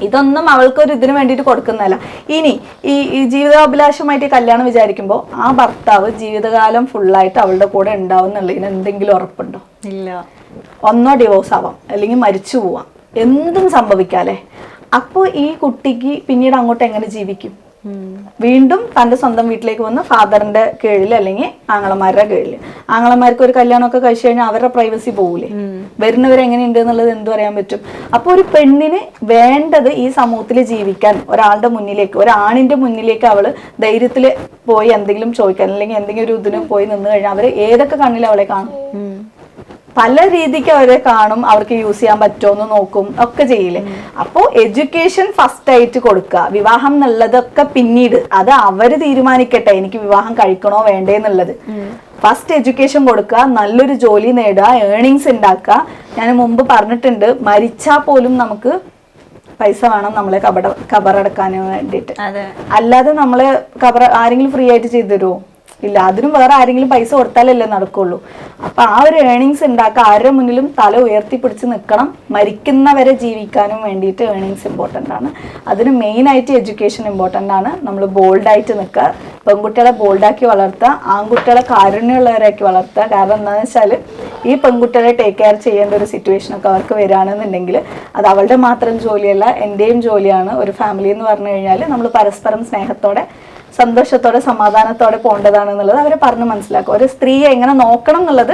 ഇതൊന്നും അവൾക്കൊരു ഇതിന് വേണ്ടിയിട്ട് കൊടുക്കുന്നതല്ല. ഇനി ഈ ജീവിതാഭിലാഷമായിട്ട് കല്യാണം വിചാരിക്കുമ്പോൾ ആ ഭർത്താവ് ജീവിതകാലം ഫുള്ളായിട്ട് അവളുടെ കൂടെ ഉണ്ടാവും എന്നുള്ളതിന് എന്തെങ്കിലും ഉറപ്പുണ്ടോ? ഇല്ല. ഒന്നോ ഡിവോഴ്സ് ആവാം, അല്ലെങ്കിൽ മരിച്ചു പോവാം, എന്തും സംഭവിക്കാല്ലേ. അപ്പോൾ ഈ കുട്ടിക്ക് പിന്നീട് അങ്ങോട്ട് എങ്ങനെ ജീവിക്കും? വീണ്ടും തൻ്റെ സ്വന്തം വീട്ടിലേക്ക് വന്ന് ഫാദറിന്റെ കീഴിൽ അല്ലെങ്കിൽ ആങ്ങളമാരുടെ കീഴിൽ. ആങ്ങളമാർക്ക് ഒരു കല്യാണമൊക്കെ കഴിച്ചു കഴിഞ്ഞാൽ അവരുടെ പ്രൈവസി പോകൂലേ? വരുന്നവരെങ്ങനെയുണ്ട് എന്നുള്ളത് എന്തു പറയാൻ പറ്റും? അപ്പോൾ ഒരു പെണ്ണിന് വേണ്ടത് ഈ സമൂഹത്തിൽ ജീവിക്കാൻ ഒരാളുടെ മുന്നിലേക്ക്, ഒരാണിന്റെ മുന്നിലേക്ക് അവള് ധൈര്യത്തിൽ പോയി എന്തെങ്കിലും ചോദിക്കാൻ അല്ലെങ്കിൽ എന്തെങ്കിലും ഒരു ഇതിന് പോയി നിന്ന് കഴിഞ്ഞാൽ അവര് ഏതൊക്കെ കണ്ണിൽ അവളെ കാണും? പല രീതിക്ക് അവരെ കാണും, അവർക്ക് യൂസ് ചെയ്യാൻ പറ്റുമോ നോക്കും, ഒക്കെ ചെയ്യില്ലേ. അപ്പോൾ എഡ്യൂക്കേഷൻ ഫസ്റ്റ് ആയിട്ട് കൊടുക്കുക. വിവാഹം എന്നുള്ളതൊക്കെ പിന്നീട് അത് അവര് തീരുമാനിക്കട്ടെ, എനിക്ക് വിവാഹം കഴിക്കണോ വേണ്ടേ എന്നുള്ളത്. ഫസ്റ്റ് എഡ്യൂക്കേഷൻ കൊടുക്കുക, നല്ലൊരു ജോലി നേടുക, ഏർണിങ്സ് ഉണ്ടാക്കുക. ഞാൻ മുമ്പ് പറഞ്ഞിട്ടുണ്ട്, മരിച്ചാൽ പോലും നമുക്ക് പൈസ വേണം നമ്മളെ കബറടക്കാൻ വേണ്ടിയിട്ട്. അല്ലാതെ നമ്മളെ ആരെങ്കിലും ഫ്രീ ആയിട്ട് ചെയ്തു തരുമോ? ഇല്ല. അതിനും വേറെ ആരെങ്കിലും പൈസ കൊടുത്താലല്ലേ നടക്കുള്ളൂ. അപ്പൊ ആ ഒരു ഏർണിങ്സ് ഉണ്ടാക്കുക, ആരുടെ മുന്നിലും തല ഉയർത്തിപ്പിടിച്ച് നിൽക്കണം. മരിക്കുന്നവരെ ജീവിക്കാനും വേണ്ടിയിട്ട് ഏർണിങ്സ് ഇമ്പോർട്ടൻ്റ് ആണ്. അതിന് മെയിനായിട്ട് എഡ്യൂക്കേഷൻ ഇമ്പോർട്ടൻ്റ് ആണ്. നമ്മൾ ബോൾഡായിട്ട് നിൽക്കുക, പെൺകുട്ടികളെ ബോൾഡാക്കി വളർത്തുക, ആൺകുട്ടികളെ കാരുണ്യമുള്ളവരാക്കി വളർത്തുക. കാരണം എന്താണെന്ന് വെച്ചാൽ ഈ പെൺകുട്ടികളെ ടേക്ക് കെയർ ചെയ്യേണ്ട ഒരു സിറ്റുവേഷനൊക്കെ അവർക്ക് വരികയാണെന്നുണ്ടെങ്കിൽ അത് അവളുടെ മാത്രം ജോലിയല്ല, എൻ്റെയും ജോലിയാണ്. ഒരു ഫാമിലി എന്ന് പറഞ്ഞു കഴിഞ്ഞാൽ നമ്മൾ പരസ്പരം സ്നേഹത്തോടെ സന്തോഷത്തോടെ സമാധാനത്തോടെ പോകേണ്ടതാണെന്നുള്ളത് അവരെ പറഞ്ഞ് മനസ്സിലാക്കുക. ഒരു സ്ത്രീയെ എങ്ങനെ നോക്കണം എന്നുള്ളത്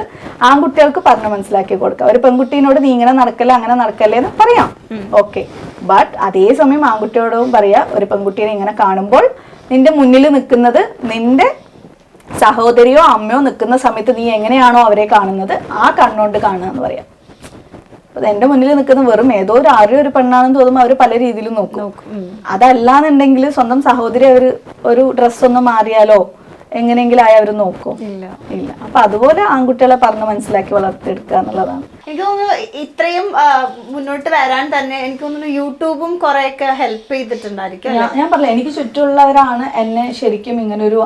ആൺകുട്ടികൾക്ക് പറഞ്ഞ് മനസ്സിലാക്കി കൊടുക്കുക. ഒരു പെൺകുട്ടീനോട് നീ ഇങ്ങനെ നടക്കല്ലേ അങ്ങനെ നടക്കല്ലേ എന്ന് പറയാം, ഓക്കെ. ബട്ട് അതേസമയം ആൺകുട്ടിയോടും പറയാ, ഒരു പെൺകുട്ടീനെ ഇങ്ങനെ കാണുമ്പോൾ നിന്റെ മുന്നിൽ നിൽക്കുന്നത് നിന്റെ സഹോദരിയോ അമ്മയോ നിൽക്കുന്ന സമയത്ത് നീ എങ്ങനെയാണോ അവരെ കാണുന്നത് ആ കണ്ണുകൊണ്ട് കാണുക എന്ന് പറയാം. എന്റെ മുന്നിൽ നിൽക്കുന്ന വെറും ഏതോ ഒരു പെണ്ണാണെന്ന് തോന്നുമ്പോൾ അവർ പല രീതിയിലും നോക്കും. അതല്ലാന്നുണ്ടെങ്കിൽ സ്വന്തം സഹോദരി ഒരു ഡ്രസ്സ് ഒന്ന് മാറിയാലോ എങ്ങനെയെങ്കിലും ആയി അവർ നോക്കും? ഇല്ല. അപ്പൊ അതുപോലെ ആൺകുട്ടികളെ പറഞ്ഞ് മനസ്സിലാക്കി വളർത്തിയെടുക്കുക എന്നുള്ളതാണ്. എനിക്ക് തോന്നുന്നു ഇത്രയും മുന്നോട്ട് വരാൻ തന്നെ എനിക്ക് തോന്നുന്നു യൂട്യൂബും കുറെയൊക്കെ ഹെൽപ്പ് ചെയ്തിട്ടുണ്ടായിരിക്കും. ഞാൻ പറഞ്ഞില്ല, എനിക്ക് ചുറ്റുമുള്ളവരാണ് എന്നെ ശരിക്കും ഇങ്ങനൊരു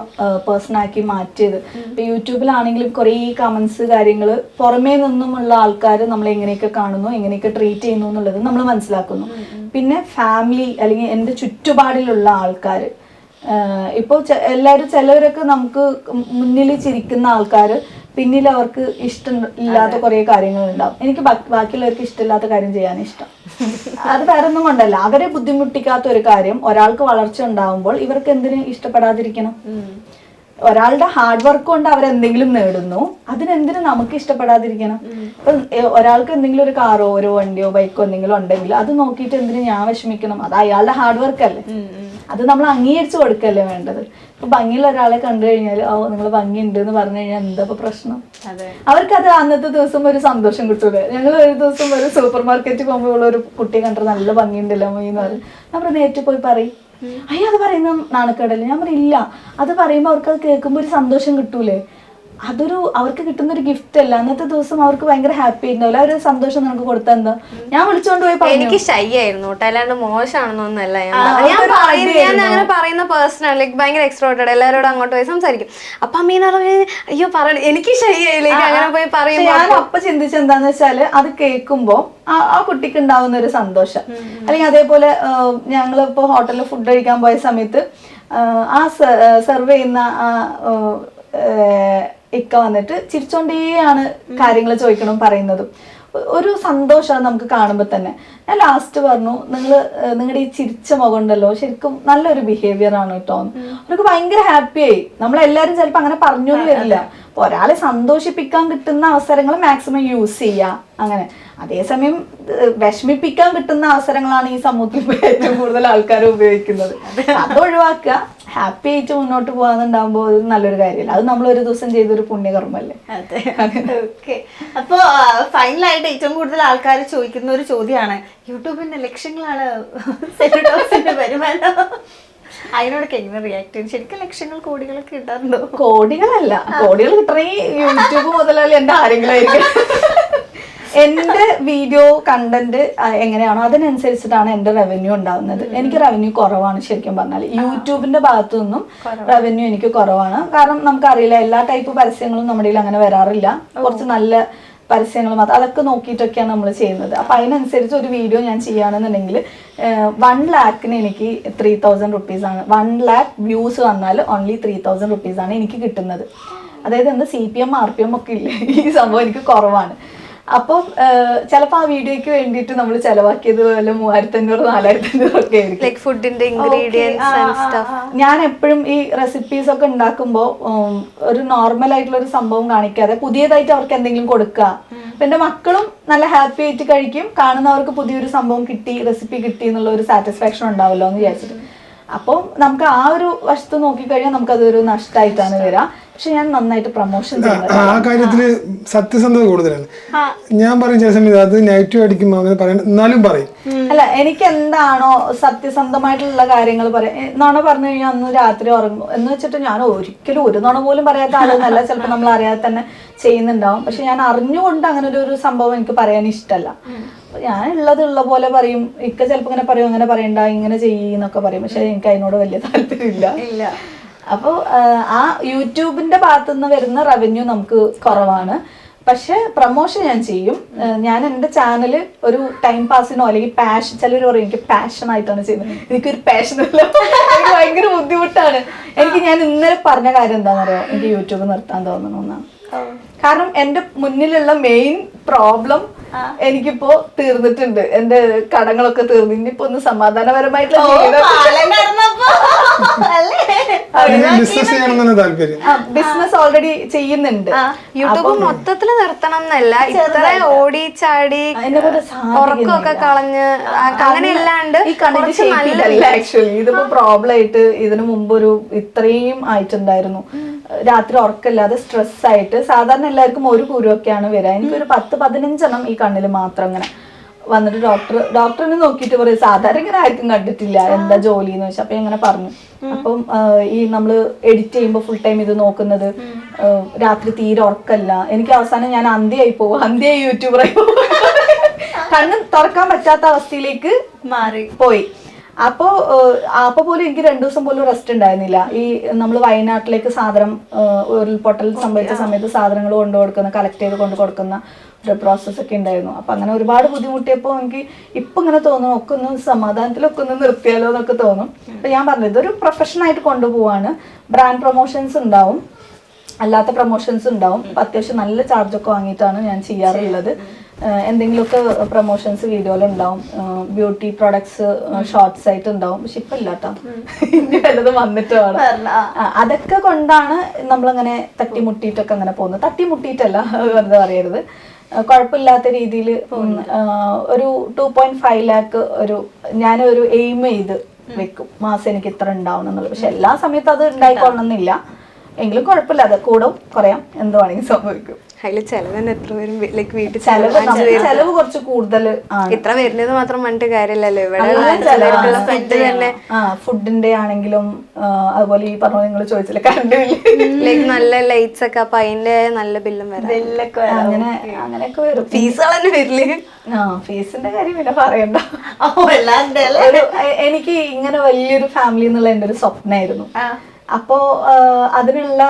പേഴ്സണാക്കി മാറ്റിയത്. ഇപ്പൊ യൂട്യൂബിലാണെങ്കിലും കുറേ കമന്റ്സ് കാര്യങ്ങൾ പുറമേ നിന്നുമുള്ള ആൾക്കാർ നമ്മളെ എങ്ങനെയൊക്കെ കാണുന്നു, എങ്ങനെയൊക്കെ ട്രീറ്റ് ചെയ്യുന്നു എന്നുള്ളത് നമ്മൾ മനസ്സിലാക്കുന്നു. പിന്നെ ഫാമിലി അല്ലെങ്കിൽ എൻ്റെ ചുറ്റുപാടിലുള്ള ആൾക്കാർ, ഇപ്പോൾ എല്ലാവരും ചിലവരൊക്കെ നമുക്ക് മുന്നിൽ ചിരിക്കുന്ന ആൾക്കാർ പിന്നിൽ അവർക്ക് ഇഷ്ടം ഇല്ലാത്ത കുറേ കാര്യങ്ങളുണ്ടാവും. എനിക്ക് ബാക്കിയുള്ളവർക്ക് ഇഷ്ടമില്ലാത്ത കാര്യം ചെയ്യാൻ ഇഷ്ടം. അത് വേറെ ഒന്നും കൊണ്ടല്ല, അവരെ ബുദ്ധിമുട്ടിക്കാത്ത ഒരു കാര്യം ഒരാൾക്ക് വളർച്ച ഉണ്ടാവുമ്പോൾ ഇവർക്ക് എന്തിനു ഇഷ്ടപ്പെടാതിരിക്കണം? ഒരാളുടെ ഹാർഡ് വർക്ക് കൊണ്ട് അവരെന്തെങ്കിലും നേടുന്നു, അതിനെന്തിനു നമുക്ക് ഇഷ്ടപ്പെടാതിരിക്കണം? ഇപ്പൊ ഒരാൾക്ക് എന്തെങ്കിലും ഒരു കാറോ ഒരു വണ്ടിയോ ബൈക്കോ എന്തെങ്കിലും ഉണ്ടെങ്കിൽ അത് നോക്കിയിട്ട് എന്തിനു ഞാൻ വിഷമിക്കണം? അത് അയാളുടെ ഹാർഡ് വർക്ക് അല്ലേ, അത് നമ്മൾ അംഗീകരിച്ചു കൊടുക്കല്ലേ വേണ്ടത്. ഇപ്പൊ ഭംഗിയുള്ള ഒരാളെ കണ്ടു കഴിഞ്ഞാൽ നിങ്ങൾ ഭംഗിയുണ്ട് എന്ന് പറഞ്ഞു കഴിഞ്ഞാൽ എന്താ പ്രശ്നം? അവർക്കത് അന്നത്തെ ദിവസം ഒരു സന്തോഷം കിട്ടൂലേ. ഞങ്ങൾ ഒരു ദിവസം ഒരു സൂപ്പർ മാർക്കറ്റിൽ പോകുമ്പോൾ ഒരു കുട്ടിയെ കണ്ടിട്ട് നല്ല ഭംഗിയുണ്ടല്ലോ എന്ന് പറയും. നമ്മൾ നേരിട്ട് പോയി പറയും, അയ്യോ അത് പറയുന്ന നാണക്കേടല്ലേ? ഞാൻ പറയില്ല, അത് പറയുമ്പോൾ അവർക്ക് അത് കേൾക്കുമ്പോൾ ഒരു സന്തോഷം കിട്ടൂലേ. അവർക്ക് കിട്ടുന്ന ഒരു ഗിഫ്റ്റ് അല്ല. അന്നത്തെ ദിവസം അവർക്ക് ഭയങ്കര ഹാപ്പി ആയിട്ടുണ്ടാവില്ല. ഒരു സന്തോഷം നമുക്ക് കൊടുത്താൽ എന്താ? ഞാൻ വിളിച്ചോണ്ട് പോയി എനിക്ക് ഷൈ ആയിരുന്നു കേട്ടോ, അല്ലാണ്ട് മോശമാണെന്നൊന്നല്ല. ഞാൻ അങ്ങനെ പറയുന്ന പേഴ്സൺ ആണ്, ലൈക്ക് ഭയങ്കര എക്സ്ട്രോവേർട്ടഡ്, എല്ലാവരോടും അങ്ങോട്ട് പോയി സംസാരിക്കും. അപ്പൊ അമ്മീന അയ്യോ പറയണ എനിക്ക് ഷൈ ആയില്ലേ അങ്ങനെ പോയി പറയുമ്പോ ഞാൻ അപ്പൊ ചിന്തിച്ചെന്താന്ന് വെച്ചാല് അത് കേൾക്കുമ്പോ ആ കുട്ടിക്ക് ഉണ്ടാവുന്ന ഒരു സന്തോഷം. അല്ലെങ്കിൽ അതേപോലെ ഞങ്ങളിപ്പോ ഹോട്ടലിൽ ഫുഡ് കഴിക്കാൻ പോയ സമയത്ത് ആ സെർവ് ചെയ്യുന്ന ഇക്ക വന്നിട്ട് ചിരിച്ചോണ്ടേയാണ് കാര്യങ്ങൾ ചോദിക്കണം പറയുന്നതും. ഒരു സന്തോഷമാണ് നമുക്ക് കാണുമ്പോൾ തന്നെ. ഞാൻ ലാസ്റ്റ് പറഞ്ഞു, നിങ്ങളുടെ ഈ ചിരിച്ച മുഖം ഉണ്ടല്ലോ ശരിക്കും നല്ലൊരു ബിഹേവിയർ ആണ് കേട്ടോ. അവർക്ക് ഭയങ്കര ഹാപ്പിയായി. നമ്മളെല്ലാരും ചിലപ്പോൾ അങ്ങനെ പറഞ്ഞു വരില്ല. ഒരാളെ സന്തോഷിപ്പിക്കാൻ കിട്ടുന്ന അവസരങ്ങൾ മാക്സിമം യൂസ് ചെയ്യുക അങ്ങനെ. അതേസമയം വിഷമിപ്പിക്കാൻ കിട്ടുന്ന അവസരങ്ങളാണ് ഈ സമൂഹത്തിൽ ഏറ്റവും കൂടുതൽ ആൾക്കാർ ഉപയോഗിക്കുന്നത്. അത് ഒഴിവാക്കുക, ഹാപ്പി ആയിട്ട് മുന്നോട്ട് പോകാന്നുണ്ടാകുമ്പോൾ അത് നല്ലൊരു കാര്യമല്ല. അത് നമ്മൾ ഒരു ദിവസം ചെയ്തൊരു പുണ്യകർമ്മല്ലേ. ഓക്കെ. അപ്പൊ ഫൈനലായിട്ട് ഏറ്റവും കൂടുതൽ ആൾക്കാർ ചോദിക്കുന്ന ഒരു ചോദ്യമാണ്, യൂട്യൂബിന്റെ ലക്ഷ്യങ്ങളാണ് സെലിബ്രിറ്റീസിന്റെ വരുമാനം, അതിനോടൊക്കെ എങ്ങനെ റിയാക്ട് ചെയ്യും? ശരിക്കും ലക്ഷങ്ങൾ കോടികളൊക്കെ കിട്ടാറുണ്ടോ? കോടികളല്ല, കോടികൾ കിട്ടണേ യൂട്യൂബ് മുതലാളി എന്റെ ആരെങ്കിലും ആയിരിക്കും. എന്റെ വീഡിയോ കണ്ടന്റ് എങ്ങനെയാണോ അതിനനുസരിച്ചിട്ടാണ് എന്റെ റവന്യൂ ഉണ്ടാവുന്നത്. എനിക്ക് റവന്യൂ കുറവാണ് ശരിക്കും പറഞ്ഞാൽ. യൂട്യൂബിന്റെ ഭാഗത്തു നിന്നും റവന്യൂ എനിക്ക് കുറവാണ്. കാരണം നമുക്കറിയില്ല, എല്ലാ ടൈപ്പ് പരസ്യങ്ങളും നമ്മുടെ അങ്ങനെ വരാറില്ല. കുറച്ച് നല്ല പരസ്യങ്ങൾ മാത്രം അതൊക്കെ നോക്കിയിട്ടൊക്കെയാണ് നമ്മൾ ചെയ്യുന്നത്. അപ്പം അതിനനുസരിച്ച് ഒരു വീഡിയോ ഞാൻ ചെയ്യുകയാണെന്നുണ്ടെങ്കിൽ 1 lakhന് എനിക്ക് 3000 റുപ്പീസാണ്. 1 lakh വ്യൂസ് വന്നാൽ ഓൺലി 3000 റുപ്പീസാണ് എനിക്ക് കിട്ടുന്നത്. അതായത് എന്ത് CPM RPM ഒക്കെ ഇല്ലേ, ഈ സംഭവം എനിക്ക് കുറവാണ്. അപ്പം ചിലപ്പോൾ ആ വീഡിയോയ്ക്ക് വേണ്ടിയിട്ട് നമ്മൾ ചിലവാക്കിയത് പോലെ 3500-4500 ഒക്കെ ആയിരിക്കും. ലൈക് ഫുഡിന്റെ ഇൻഗ്രീഡിയൻസ് ആൻഡ് സ്റ്റഫ്. ഞാൻ എപ്പോഴും ഈ റെസിപ്പീസ് ഒക്കെ ഉണ്ടാക്കുമ്പോൾ ഒരു നോർമൽ ആയിട്ടുള്ള ഒരു സംഭവം കാണിക്കാതെ പുതിയതായിട്ട് അവർക്ക് എന്തെങ്കിലും കൊടുക്കുക. അപ്പൊ എന്റെ മക്കളും നല്ല ഹാപ്പി ആയിട്ട് കഴിക്കും, കാണുന്നവർക്ക് പുതിയൊരു സംഭവം കിട്ടി, റെസിപ്പി കിട്ടി എന്നുള്ള ഒരു സാറ്റിസ്ഫാക്ഷൻ ഉണ്ടാവല്ലോ എന്ന് വിചാരിച്ചിട്ട്. അപ്പം നമുക്ക് ആ ഒരു വശത്ത് നോക്കിക്കഴിഞ്ഞാൽ നമുക്കതൊരു നഷ്ടമായിട്ടാണ് വരിക. പക്ഷെ ഞാൻ നന്നായിട്ട് പ്രൊമോഷൻ ചെയ്യുന്നത് ആ കാര്യത്തില് സത്യസന്ധത കൂടുതലാണ്. ഞാൻ പറയും ചില സമയത്ത് അത് നെഗറ്റീവ് അടിക്കുമ്പോ അങ്ങനെ പറയാൻ എന്നാലും പറയും. അല്ല, എനിക്ക് എന്താണോ സത്യസന്ധമായിട്ടുള്ള കാര്യങ്ങൾ പറയാം. നുണ പറഞ്ഞു കഴിഞ്ഞാൽ അന്ന് രാത്രി ഉറങ്ങും എന്ന് വെച്ചിട്ട് ഞാൻ ഒരിക്കലും ഒരു നുണ പോലും പറയാത്ത ആളൊന്നല്ല. ചിലപ്പോൾ നമ്മൾ അറിയാതെ തന്നെ ചെയ്യുന്നുണ്ടാവും. പക്ഷെ ഞാൻ അറിഞ്ഞുകൊണ്ട് അങ്ങനെ ഒരു സംഭവം എനിക്ക് പറയാൻ ഇഷ്ടമല്ല. ഞാൻ ഉള്ള പോലെ പറയും. ഇക്ക ചിലപ്പോൾ ഇങ്ങനെ പറയും, അങ്ങനെ പറയണ്ട, ഇങ്ങനെ ചെയ്യുന്നൊക്കെ പറയും. പക്ഷെ എനിക്ക് അതിനോട് വലിയ താല്പര്യമില്ല. അപ്പോൾ ആ യൂട്യൂബിന്റെ ഭാഗത്തു നിന്ന് വരുന്ന റവന്യൂ നമുക്ക് കുറവാണ്. പക്ഷെ പ്രൊമോഷൻ ഞാൻ ചെയ്യും. ഞാൻ എൻ്റെ ചാനല് ഒരു ടൈം പാസിനോ അല്ലെങ്കിൽ പാഷൻ, ചിലർ പറയും എനിക്ക് പാഷൻ ആയിട്ടാണ് ചെയ്യുന്നത്. എനിക്കൊരു പാഷനല്ല, എനിക്ക് ഭയങ്കര ബുദ്ധിമുട്ടാണ്. ഞാൻ ഇന്നലെ പറഞ്ഞ കാര്യം എന്താണെന്നറിയോ, എനിക്ക് യൂട്യൂബ് നിർത്താൻ തോന്നണമെന്നാണ്. കാരണം എൻ്റെ മുന്നിലുള്ള മെയിൻ പ്രോബ്ലം എനിക്കിപ്പോ തീർന്നിട്ടുണ്ട്. എന്റെ കടങ്ങളൊക്കെ തീർന്നു. ഇനിയിപ്പോ ഒന്ന് സമാധാനപരമായിട്ടുള്ള ബിസിനസ് ഓൾറെഡി ചെയ്യുന്നുണ്ട്. യൂട്യൂബ് മൊത്തത്തിൽ നിർത്തണം എന്നല്ല, ഇത്ര ഓടി ചാടി ഉറക്കമൊക്കെ കളഞ്ഞ് അങ്ങനെ അല്ലാണ്ട് ഈ കണ്ണിന്റെ ഷേപ്പിലല്ല ആക്ച്വലി. ഇതിപ്പോ പ്രോബ്ലം ആയിട്ട് ഇതിനു മുമ്പ് ഒരു ഇത്രയും ആയിട്ടുണ്ടായിരുന്നു. രാത്രി ഉറക്കമില്ലാതെ സ്ട്രെസ് ആയിട്ട്. സാധാരണ എല്ലാവർക്കും ഒരു കുരുവൊക്കെയാണ് വരിക. എനിക്കൊരു 10-15 ഈ കണ്ണിൽ മാത്രം ഇങ്ങനെ വന്നിട്ട് ഡോക്ടറിനെ നോക്കിയിട്ട് പറയും സാധാരണ ഇങ്ങനെ ആർക്കും കണ്ടിട്ടില്ല, എന്താ ജോലി എന്ന് വെച്ചാൽ. അപ്പൊ ഇങ്ങനെ പറഞ്ഞു. അപ്പം ഈ നമ്മള് എഡിറ്റ് ചെയ്യുമ്പോൾ ഫുൾ ടൈം ഇത് നോക്കുന്നത്, രാത്രി തീരെ ഉറക്കല്ല. എനിക്ക് അവസാനം ഞാൻ അന്ത്യയായി യൂട്യൂബറായി പോകും. കണ്ണ് തുറക്കാൻ പറ്റാത്ത അവസ്ഥയിലേക്ക് പോയി. അപ്പൊ പോലും എനിക്ക് 2 ദിവസം പോലും റെസ്റ്റ് ഉണ്ടായിരുന്നില്ല. ഈ നമ്മൾ വയനാട്ടിലേക്ക് സാധനം ഉരുൾപൊട്ടൽ സംഭവിച്ച സമയത്ത് സാധനങ്ങൾ കൊണ്ടുകൊടുക്കുന്ന, കളക്ട് ചെയ്ത് കൊണ്ടു കൊടുക്കുന്ന ഒരു പ്രോസസ്സൊക്കെ ഉണ്ടായിരുന്നു. അപ്പൊ അങ്ങനെ ഒരുപാട് ബുദ്ധിമുട്ടിയപ്പോൾ എനിക്ക് ഇപ്പൊ ഇങ്ങനെ തോന്നുന്നു ഒക്കെ ഒന്ന് സമാധാനത്തിലൊക്കെ ഒന്ന് നിർത്തിയാലോ എന്നൊക്കെ തോന്നും. അപ്പൊ ഞാൻ പറഞ്ഞത് ഇതൊരു പ്രൊഫഷനായിട്ട് കൊണ്ടുപോവാണ്. ബ്രാൻഡ് പ്രൊമോഷൻസ് ഉണ്ടാവും, അല്ലാത്ത പ്രൊമോഷൻസ് ഉണ്ടാവും. അത്യാവശ്യം നല്ല ചാർജൊക്കെ വാങ്ങിയിട്ടാണ് ഞാൻ ചെയ്യാറുള്ളത്. എന്തെങ്കിലുമൊക്കെ പ്രൊമോഷൻസ് വീഡിയോയിലുണ്ടാവും. ബ്യൂട്ടി പ്രോഡക്ട്സ് ഷോർട്സ് ആയിട്ട് ഉണ്ടാവും. പക്ഷെ ഇപ്പൊ ഇല്ലാട്ടോ, ഇനി വല്ലതും വന്നിട്ട് വേണം. അതൊക്കെ കൊണ്ടാണ് നമ്മളങ്ങനെ തട്ടിമുട്ടിയിട്ടൊക്കെ അങ്ങനെ പോകുന്നത്. തട്ടിമുട്ടിയിട്ടല്ല, വെറുതെ പറയരുത്. കുഴപ്പമില്ലാത്ത രീതിയിൽ ഒരു 2.5 lakh ഞാനൊരു എയിം ചെയ്ത് വെക്കും, മാസം എനിക്ക് ഇത്ര ഉണ്ടാവണം എന്നുള്ളത്. പക്ഷെ എല്ലാ സമയത്തും അത് ഉണ്ടായിക്കൊള്ളണമെന്നില്ല. എങ്കിലും കുഴപ്പമില്ല, അത് കൂടും കുറയാം, എന്ത് വേണമെങ്കിൽ സംഭവിക്കും. അതില് ചെലവ് എത്ര വരും? ലൈക്ക് വീട്ടിൽ ചെലവ് കുറച്ച് കൂടുതൽ ആണ്. ഇത്ര വരുന്നത് മാത്രം പറഞ്ഞിട്ട് കാര്യമില്ലല്ലോ. ഇവിടെ ഫുഡിന്റെ ആണെങ്കിലും അതുപോലെ ഈ പറഞ്ഞ നിങ്ങൾ ചോദിച്ചില്ല കറണ്ട് ലൈക്ക് നല്ല ലൈറ്റ്സ് ഒക്കെ, അപ്പൊ അതിന്റെ നല്ല ബില്ലും വരാം. അങ്ങനെയൊക്കെ വരും. ഫീസുകൾ തന്നെ വരില്ലേ? ഫീസിന്റെ കാര്യം പിന്നെ പറയണ്ട. എനിക്ക് ഇങ്ങനെ വലിയൊരു ഫാമിലി എന്നുള്ള എൻ്റെ ഒരു സ്വപ്നമായിരുന്നു. അപ്പോ അതിനുള്ള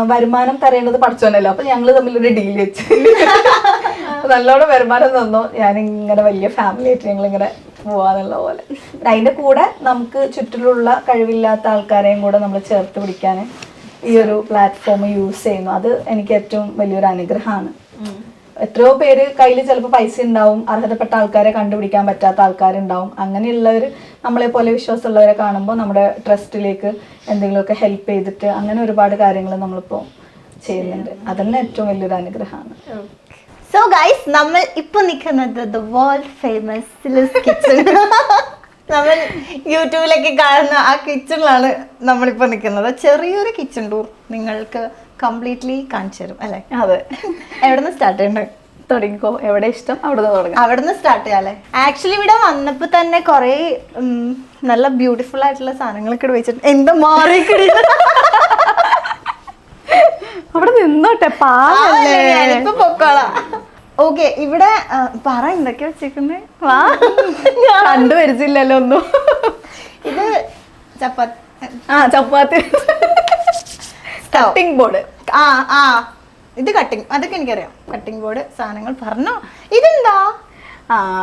വരുമാനം തരേണ്ടത് പഠിച്ചോന്നല്ലോ. അപ്പൊ ഞങ്ങള് തമ്മിലൊരു ഡീൽ വെച്ച് നല്ലോണം വരുമാനം തന്നു. ഞാനിങ്ങനെ വലിയ ഫാമിലി ആയിട്ട് ഞങ്ങളിങ്ങനെ പോവാന്നുള്ള പോലെ. അതിന്റെ കൂടെ നമുക്ക് ചുറ്റിലുള്ള കഴിവില്ലാത്ത ആൾക്കാരെയും കൂടെ നമ്മൾ ചേർത്ത് പിടിക്കാൻ ഈ ഒരു പ്ലാറ്റ്ഫോം യൂസ് ചെയ്യുന്നു. അത് എനിക്ക് ഏറ്റവും വലിയൊരു അനുഗ്രഹമാണ്. എത്രയോ പേര് കയ്യിൽ ചിലപ്പോൾ പൈസ ഉണ്ടാവും, അർഹതപ്പെട്ട ആൾക്കാരെ കണ്ടുപിടിക്കാൻ പറ്റാത്ത ആൾക്കാരുണ്ടാവും. അങ്ങനെയുള്ളവർ നമ്മളെ പോലെ വിശ്വാസമുള്ളവരെ കാണുമ്പോൾ നമ്മുടെ ട്രസ്റ്റിലേക്ക് എന്തെങ്കിലുമൊക്കെ ഹെൽപ്പ് ചെയ്തിട്ട് അങ്ങനെ ഒരുപാട് കാര്യങ്ങൾ നമ്മളിപ്പോൾ ചെയ്യുന്നുണ്ട്. അതന്നെ ഏറ്റവും വലിയൊരു അനുഗ്രഹമാണ്. സോ ഗൈസ്, നമ്മൾ ഇപ്പൊ നിൽക്കുന്നത് the world famous Zilis kitchen. നമ്മൾ യൂട്യൂബിലൊക്കെ കാണുന്ന ആ കിച്ചണിലാണ് നമ്മളിപ്പോൾ നിൽക്കുന്നത്. ചെറിയൊരു കിച്ചൺ ടൂർ നിങ്ങൾക്ക് കംപ്ലീറ്റ്ലി കാണിച്ചു തരും അല്ലേ? അതെ. എവിടെ നിന്ന് സ്റ്റാർട്ട് ചെയ്യണ്ടേ? തുടങ്ങിക്കോ, എവിടെ ഇഷ്ടം അവിടെ തുടങ്ങാം. അവിടെ നിന്ന് സ്റ്റാർട്ട് ചെയ്യാല്ലേ? ആക്ച്വലി ഇവിടെ വന്നപ്പോൾ തന്നെ കുറേ നല്ല ബ്യൂട്ടിഫുൾ ആയിട്ടുള്ള സാധനങ്ങളൊക്കെ ഇവിടെ വെച്ചിട്ട് എന്താ മാറിക്കിടി അവിടെ നിന്നോട്ടെ, ഞാനിപ്പോ പൊക്കോളാം. ഓക്കെ, ഇവിടെ പറ എന്തൊക്കെയാ വെച്ചേക്കുന്നേ? വാ, കണ്ടുവരിച്ചില്ലല്ലോ ഒന്നും. ഇത് ചപ്പാത്തി ചപ്പാത്തി കട്ടിംഗ് ബോർഡ്. ഇത് കട്ടിങ്, അതൊക്കെ എനിക്കറിയാം. കട്ടിങ് ബോർഡ് സാധനങ്ങൾ പറഞ്ഞോ. ഇതെന്താ?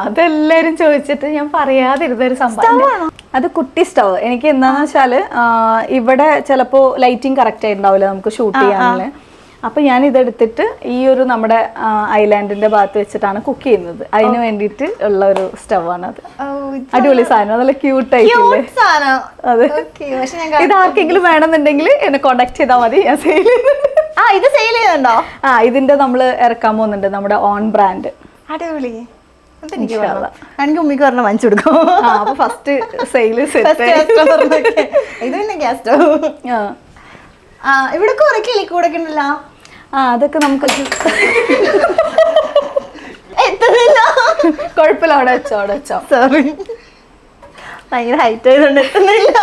അതെല്ലാരും ചോദിച്ചിട്ട് ഞാൻ പറയാതിരുന്ന ഒരു സംഭവം. അത് കുട്ടി സ്റ്റവ്. എനിക്ക് എന്താന്ന് വെച്ചാല് ഇവിടെ ചിലപ്പോ ലൈറ്റിംഗ് കറക്റ്റ് ആയിട്ടുണ്ടാവില്ല നമുക്ക് ഷൂട്ട് ചെയ്യാനുള്ള. അപ്പൊ ഞാൻ ഇതെടുത്തിട്ട് ഈ ഒരു നമ്മുടെ ഐലാൻഡിന്റെ ഭാഗത്ത് വെച്ചിട്ടാണ് കുക്ക് ചെയ്യുന്നത്. അതിന് വേണ്ടിയിട്ട് ഉള്ള ഒരു സ്റ്റവ് ആണ് അത്. അടിപൊളി സാധനം, നല്ല ക്യൂട്ട് ആയിട്ടില്ലേ? അതെ. ഇത് ആർക്കെങ്കിലും വേണമെന്നുണ്ടെങ്കിൽ എന്നെ കോണ്ടാക്ട് ചെയ്താൽ മതി, ഞാൻ സെയിൽ ചെയ്യുന്നുണ്ട്. ഇത് സെയിൽ ചെയ്യുന്നുണ്ടോ? ഇതിന്റെ നമ്മൾ ഇറക്കാൻ പോകുന്നുണ്ട്, നമ്മുടെ ഓൺ ബ്രാൻഡ്. അടിപൊളി. എനിക്ക് ഉമ്മിക്ക് പറഞ്ഞ വാങ്ങിച്ചു കൊടുക്കും. അപ്പൊ ഫസ്റ്റ് സെയിൽ ഇത് പിന്നെ ഗ്യാസ് സ്റ്റവ്. ഇവിടെ കുറെ കിളിക്കൂടൊക്കെ ഉണ്ടല്ലോ. അതൊക്കെ നമുക്ക് എത്തുന്നില്ല. കുഴപ്പമില്ല, അവിടെ വെച്ചോ. സോറി, ഭയങ്കര ഹൈറ്റ് ആയതുകൊണ്ട് എത്തുന്നില്ല.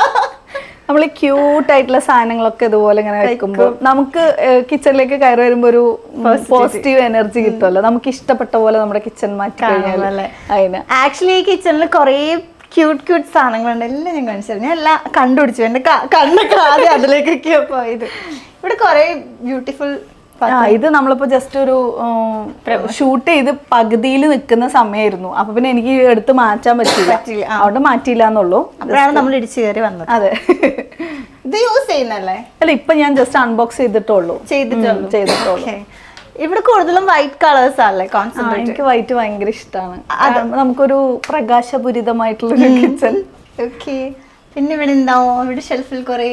നമ്മൾ ക്യൂട്ട് ആയിട്ടുള്ള സാധനങ്ങളൊക്കെ ഇതുപോലെ ഇങ്ങനെ വെക്കുമ്പോൾ നമുക്ക് കിച്ചണിലേക്ക് കയറി വരുമ്പോ ഒരു പോസിറ്റീവ് എനർജി കിട്ടുമല്ലോ. നമുക്ക് ഇഷ്ടപ്പെട്ട പോലെ നമ്മുടെ കിച്ചൺ മാറ്റി കഴിഞ്ഞാൽ അതിന്. ആക്ച്വലി ഈ കിച്ചണിൽ കുറേ ക്യൂട്ട് സാധനങ്ങളുണ്ട്. എല്ലാം ഞാൻ കാണിച്ചു. ഞാൻ എല്ലാം കണ്ടുപിടിച്ചു. എന്റെ കണ്ണൊക്കെ ആദ്യം അതിലേക്കൊക്കെ പോയത്. ഇവിടെ കുറെ ബ്യൂട്ടിഫുൾ. ഇത് നമ്മളിപ്പോ ജസ്റ്റ് ഒരു ഷൂട്ട് ചെയ്ത് പകുതിയിൽ നിൽക്കുന്ന സമയമായിരുന്നു. അപ്പൊ പിന്നെ എനിക്ക് എടുത്ത് മാറ്റാൻ പറ്റില്ല, അവിടെ മാറ്റിയില്ല എന്നുള്ളൂ. അപ്പോഴാണ് നമ്മൾ ഇടിച്ചു കയറി വന്നത്. അതെ. ഇത് യൂസ് ചെയ്യുന്നല്ലേ? അല്ല, ഇപ്പൊ ഞാൻ ജസ്റ്റ് അൺബോക്സ് ചെയ്തിട്ടുള്ളൂ. ഇവിടെ കൂടുതലും വൈറ്റ് കളേഴ്സ് ആണല്ലേ കോൺസെൻട്രേറ്റ്? എനിക്ക് വൈറ്റ് ഭയങ്കര ഇഷ്ടമാണ്. നമുക്കൊരു പ്രകാശപൂരിതമായിട്ടുള്ള കിച്ചൺ. ഓക്കെ. പിന്നെ ഇവിടെ ഉണ്ടാവും, ഇവിടെ ഷെൽഫിൽ കുറെ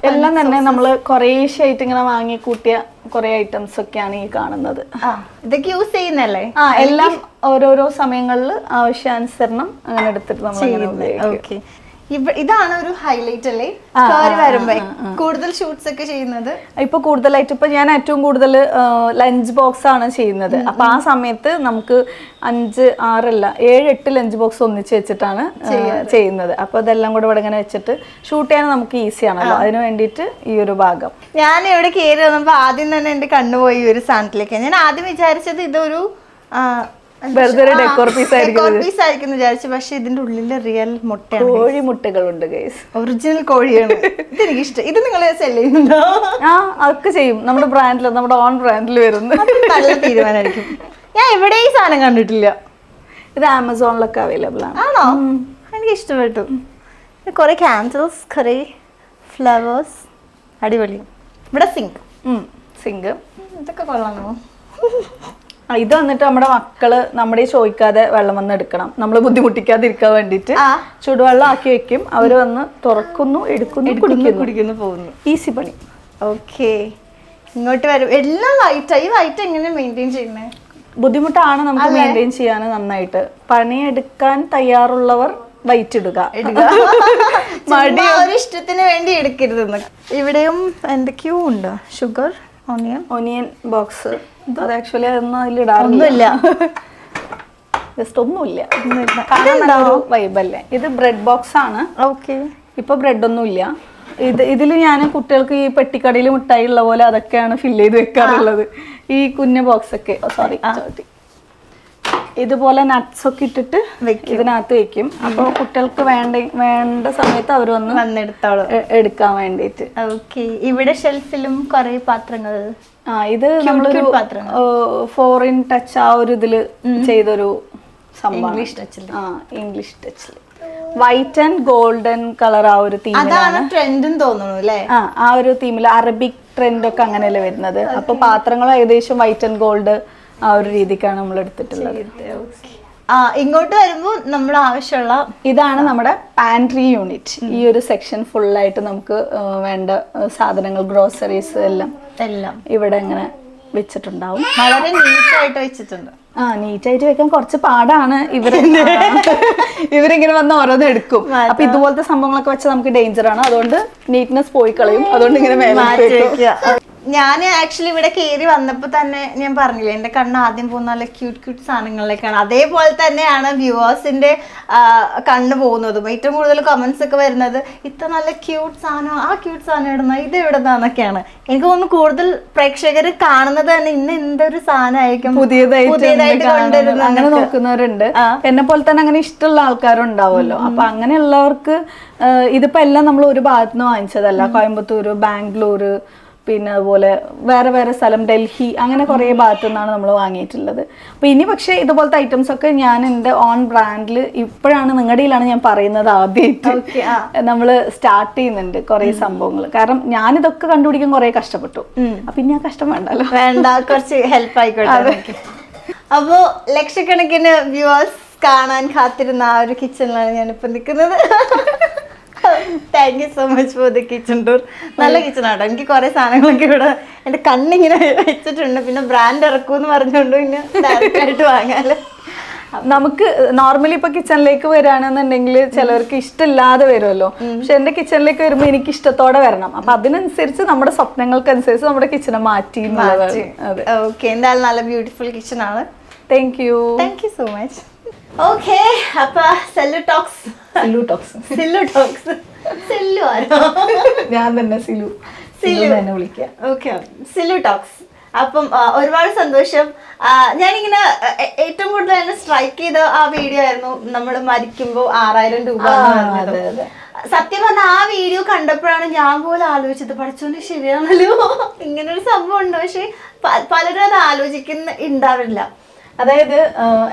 എല്ലാം തന്നെ നമ്മള് കുറേശ്ശായിട്ട് ഇങ്ങനെ വാങ്ങി കൂട്ടിയ കുറെ ഐറ്റംസ് ഒക്കെയാണ് ഈ കാണുന്നത്. ഇതൊക്കെ യൂസ് ചെയ്യുന്നല്ലേ? എല്ലാം ഓരോരോ സമയങ്ങളിൽ ആവശ്യാനുസരണം അങ്ങനെ എടുത്തിട്ട് നമ്മൾ. ഇതാണ് ഒരു ഹൈലൈറ്റ് അല്ലേ വരുമ്പോ കൂടുതൽ ഷൂട്ട്സ് ഒക്കെ ചെയ്യുന്നത്? ഇപ്പൊ കൂടുതലായിട്ട് ഇപ്പൊ ഞാൻ ഏറ്റവും കൂടുതൽ ലഞ്ച് ബോക്സ് ആണ് ചെയ്യുന്നത്. അപ്പൊ ആ സമയത്ത് നമുക്ക് 5, 6 അല്ല 7, 8 ലഞ്ച് ബോക്സ് ഒന്നിച്ച് വെച്ചിട്ടാണ് ചെയ്യുന്നത്. അപ്പൊ ഇതെല്ലാം കൂടെ ഇവിടെ ഇങ്ങനെ വെച്ചിട്ട് ഷൂട്ട് ചെയ്യാൻ നമുക്ക് ഈസി ആണല്ലോ. അതിന് വേണ്ടിയിട്ട് ഈ ഒരു ഭാഗം. ഞാൻ ഇവിടെ കയറി വന്നപ്പോ ആദ്യം തന്നെ എന്റെ കണ്ണുപോയി ഒരു സാധനത്തിലേക്ക്. ഞാൻ ആദ്യം വിചാരിച്ചത് ഇതൊരു ഡെക്കോർ പീസ് ആയിരിക്കും വിചാരിച്ചു. പക്ഷെ ഇതിന്റെ ഉള്ളില് റിയൽ മുട്ടയാണ്, കോഴിമുട്ടകളുണ്ട് ഗൈസ്. ഒറിജിനൽ കോഴിയാണ്. ഇതെനിക്ക് ഇഷ്ടം. ഇത് നിങ്ങൾ സെല് ചെയ്യുന്നുണ്ടോ? അതൊക്കെ ചെയ്യും. നമ്മുടെ ബ്രാൻഡിൽ, നമ്മുടെ ഓൺ ബ്രാൻഡിൽ വരുന്നത് നല്ല തീരുമാനമായിരിക്കും. ഞാൻ ഇവിടെ ഈ സാധനം കണ്ടിട്ടില്ല. ഇത് ആമസോണിലൊക്കെ അവൈലബിൾ ആണ്. ആണോ? എനിക്ക് ഇഷ്ടപ്പെട്ടു. കുറെ ക്യാൻഡിൽസ്, കുറെ ഫ്ലവേഴ്സ്, അടിപൊളി. ഇവിടെ സിങ്ക് ഇതൊക്കെ കൊള്ളാമോ? ഇത് വന്നിട്ട് നമ്മുടെ മക്കള് നമ്മുടെ ചോദിക്കാതെ വെള്ളം വന്ന് എടുക്കണം, നമ്മൾ ബുദ്ധിമുട്ടിക്കാതിരിക്കാൻ വേണ്ടിട്ട് ചൂടുവെള്ളം ആക്കി വെക്കും. അവര് വന്ന് തുറക്കുന്നു, എടുക്കുന്നു, കുടിക്കുന്നു, പോകുന്നു. ഈസി പണി. ഓക്കെ. ഇങ്ങോട്ട് വരും. എല്ലാം വൈറ്റ്. ഈ വൈറ്റ് എങ്ങനെ മെയിൻറ്റെയിൻ ചെയ്യുന്നത്? ബുദ്ധിമുട്ടാണ് നമുക്ക് മെയിൻറ്റെയിൻ ചെയ്യാൻ നന്നായിട്ട്. പണിയെടുക്കാൻ തയ്യാറുള്ളവർ വൈറ്റ് ഇടുക. ഒരു ഇഷ്ടത്തിന് വേണ്ടി എടുക്കരുതെന്ന്. ഇവിടെയും എന്തൊക്കെയോ ഉണ്ട്. Sugar, onion box. അത് ആക്ച്വലി അതൊന്നും അതിൽ ഇടാറില്ല. ജസ്റ്റ് ഒന്നുമില്ല. വൈബല്ലേ. ഇത് ബ്രെഡ് ബോക്സ് ആണ്. ഓക്കെ. ഇപ്പൊ ബ്രെഡ് ഒന്നും ഇല്ല. ഇതിൽ ഞാൻ കുട്ടികൾക്ക് ഈ പെട്ടിക്കടയിൽ മിഠായി ഉള്ള പോലെ അതൊക്കെയാണ് ഫില്ല് ചെയ്ത് വെക്കാറുള്ളത്. ഈ കുഞ്ഞ ബോക്സ് ഒക്കെ ഇതുപോലെ നട്ട്സ് ഒക്കെ ഇട്ടിട്ട് ഇതിനകത്ത് വെക്കും. അപ്പോൾ കുട്ടികൾക്ക് വേണ്ട സമയത്ത് അവർ വന്നെടുത്തോളും എടുക്കാൻ വേണ്ടിയിട്ട്. ഓക്കെ. ഇവിടെ ഷെൽഫിലും കുറെ പാത്രങ്ങൾ. ഇത് നമ്മളൊരു 4 ടച്ച് ആ ഒരു ഇതില് ചെയ്തൊരു സംഭവം. ഇംഗ്ലീഷ് ടച്ചിൽ വൈറ്റ് ആൻഡ് ഗോൾഡൻ കളർ ആ ഒരു തീമിലാണ് ട്രെൻഡും തോന്നുന്നു അല്ലേ? ആ ഒരു തീമിൽ അറബിക് ട്രെൻഡ് ഒക്കെ അങ്ങനെയല്ലേ വരുന്നത്. അപ്പൊ പാത്രങ്ങളും ഏകദേശം വൈറ്റ് ആൻഡ് ഗോൾഡ് ആ ഒരു രീതിക്കാണ് നമ്മൾ എടുത്തിട്ടുള്ളത്. ഇങ്ങോട്ട് വരുമ്പോൾ നമ്മൾ ആവശ്യമുള്ള ഇതാണ് നമ്മുടെ പാൻട്രി യൂണിറ്റ്. ഈ ഒരു സെക്ഷൻ ഫുള്ളായിട്ട് നമുക്ക് വേണ്ട സാധനങ്ങൾ, ഗ്രോസറീസ് എല്ലാം ഇവിടെ ഇങ്ങനെ വെച്ചിട്ടുണ്ടാവും. വളരെ നീറ്റായിട്ട് വെച്ചിട്ടുണ്ട്. നീറ്റായിട്ട് വെക്കാൻ കുറച്ച് പാടാണ്. ഇവരിങ്ങനെ വന്ന് ഓരോന്ന് എടുക്കും. അപ്പൊ ഇതുപോലത്തെ സംഭവങ്ങളൊക്കെ വെച്ചാൽ നമുക്ക് ഡേഞ്ചർ ആണ്. അതുകൊണ്ട് നീറ്റ്നെസ് പോയി കളയും. അതുകൊണ്ട് ഇങ്ങനെ മേലെ ഞാൻ ആക്ച്വലി ഇവിടെ കയറി വന്നപ്പോൾ തന്നെ ഞാൻ പറഞ്ഞില്ലേ, എൻ്റെ കണ്ണ് ആദ്യം പോകുന്ന നല്ല ക്യൂട്ട് സാധനങ്ങളിലേക്കാണ്. അതേപോലെ തന്നെയാണ് വ്യൂവേഴ്സിന്റെ കണ്ണ് പോകുന്നതും. ഏറ്റവും കൂടുതൽ കമന്റ്സ് ഒക്കെ വരുന്നത് ഇത്ര നല്ല ക്യൂട്ട് സാധനം, ആ ക്യൂട്ട് സാധനം ഇടുന്ന ഇത് എവിടുന്നാന്നൊക്കെയാണ്. എനിക്ക് തോന്നുന്നു കൂടുതൽ പ്രേക്ഷകർ കാണുന്നത് തന്നെ ഇന്ന് എന്തൊരു സാധനമായിരിക്കും പുതിയതായിട്ട് കൊണ്ടുവരുന്നത് അങ്ങനെ നോക്കുന്നവരുണ്ട്. എന്നെ പോലെ തന്നെ അങ്ങനെ ഇഷ്ടമുള്ള ആൾക്കാരുണ്ടാവുമല്ലോ. അപ്പൊ അങ്ങനെയുള്ളവർക്ക് ഇതിപ്പോ എല്ലാം നമ്മൾ ഒരു ഭാഗത്തുനിന്ന് വാങ്ങിച്ചതല്ല. കോയമ്പത്തൂര്, ബാംഗ്ലൂര്, പിന്നെ അതുപോലെ വേറെ വേറെ സ്ഥലം ഡൽഹി അങ്ങനെ കുറേ ഭാഗത്തു നിന്നാണ് നമ്മൾ വാങ്ങിയിട്ടുള്ളത്. അപ്പോൾ ഇനി പക്ഷേ ഇതുപോലത്തെ ഐറ്റംസ് ഒക്കെ ഞാൻ എൻ്റെ ഓൺ ബ്രാൻഡിൽ ഇപ്പോഴാണ് നിങ്ങളുടെയിലാണ് ഞാൻ പറയുന്നത് ആദ്യമായിട്ട് നമ്മൾ സ്റ്റാർട്ട് ചെയ്യുന്നുണ്ട് കുറേ സംഭവങ്ങൾ. കാരണം ഞാനിതൊക്കെ കണ്ടുപിടിക്കാൻ കുറേ കഷ്ടപ്പെട്ടു. അപ്പം ഇനി ആ കഷ്ടം വേണ്ടല്ലോ, വേണ്ട, കുറച്ച് ഹെൽപ്പ് ആയിക്കോട്ടെ. അപ്പോ ലക്ഷക്കണക്കിന് വ്യൂവേഴ്സ് കാണാൻ കാത്തിരുന്ന ആ ഒരു കിച്ചണിലാണ് ഞാനിപ്പോ നിൽക്കുന്നത്. Thank you so much for the kitchen tour. നല്ല കിച്ചൺ ആട്ടോ. എനിക്ക് കുറെ സാധനങ്ങളൊക്കെ ഇവിടെ എൻ്റെ കണ്ണിങ്ങനെ വെച്ചിട്ടുണ്ട്. പിന്നെ ബ്രാൻഡ് ഇറക്കൂന്ന് പറഞ്ഞുകൊണ്ട് പിന്നെ ഡയറക്റ്റ് ആയിട്ട് വാങ്ങാല്. നമുക്ക് നോർമലി ഇപ്പൊ കിച്ചണിലേക്ക് വരികയാണെന്നുണ്ടെങ്കിൽ ചിലവർക്ക് ഇഷ്ടമില്ലാതെ വരുമല്ലോ. പക്ഷെ എന്റെ കിച്ചണിലേക്ക് വരുമ്പോൾ എനിക്ക് ഇഷ്ടത്തോടെ വരണം. അപ്പൊ അതിനനുസരിച്ച് നമ്മുടെ സ്വപ്നങ്ങൾക്കനുസരിച്ച് നമ്മുടെ കിച്ചണെ മാറ്റി. ഓക്കെ, എന്തായാലും നല്ല ബ്യൂട്ടിഫുൾ കിച്ചൺ ആണ്. Thank you so much. Okay, അപ്പൊ സെല്ലു ടോക്സ് ഞാൻ തന്നെ സിലു തന്നെ വിളിക്കാം. Okay, Silu talks. അപ്പം ഒരുപാട് സന്തോഷം. ഞാനിങ്ങനെ ഏറ്റവും കൂടുതൽ എന്നെ സ്ട്രൈക്ക് ചെയ്ത ആ വീഡിയോ ആയിരുന്നു നമ്മൾ മരിക്കുമ്പോൾ 6000 രൂപ. സത്യം പറഞ്ഞാൽ ആ വീഡിയോ കണ്ടപ്പോഴാണ് ഞാൻ പോലും ആലോചിച്ചത്, പഠിച്ചോണ്ട് ശരിയാണല്ലോ, ഇങ്ങനൊരു സംഭവം ഉണ്ട്. പക്ഷെ പലരും അത് ഉണ്ടാവില്ല. അതായത്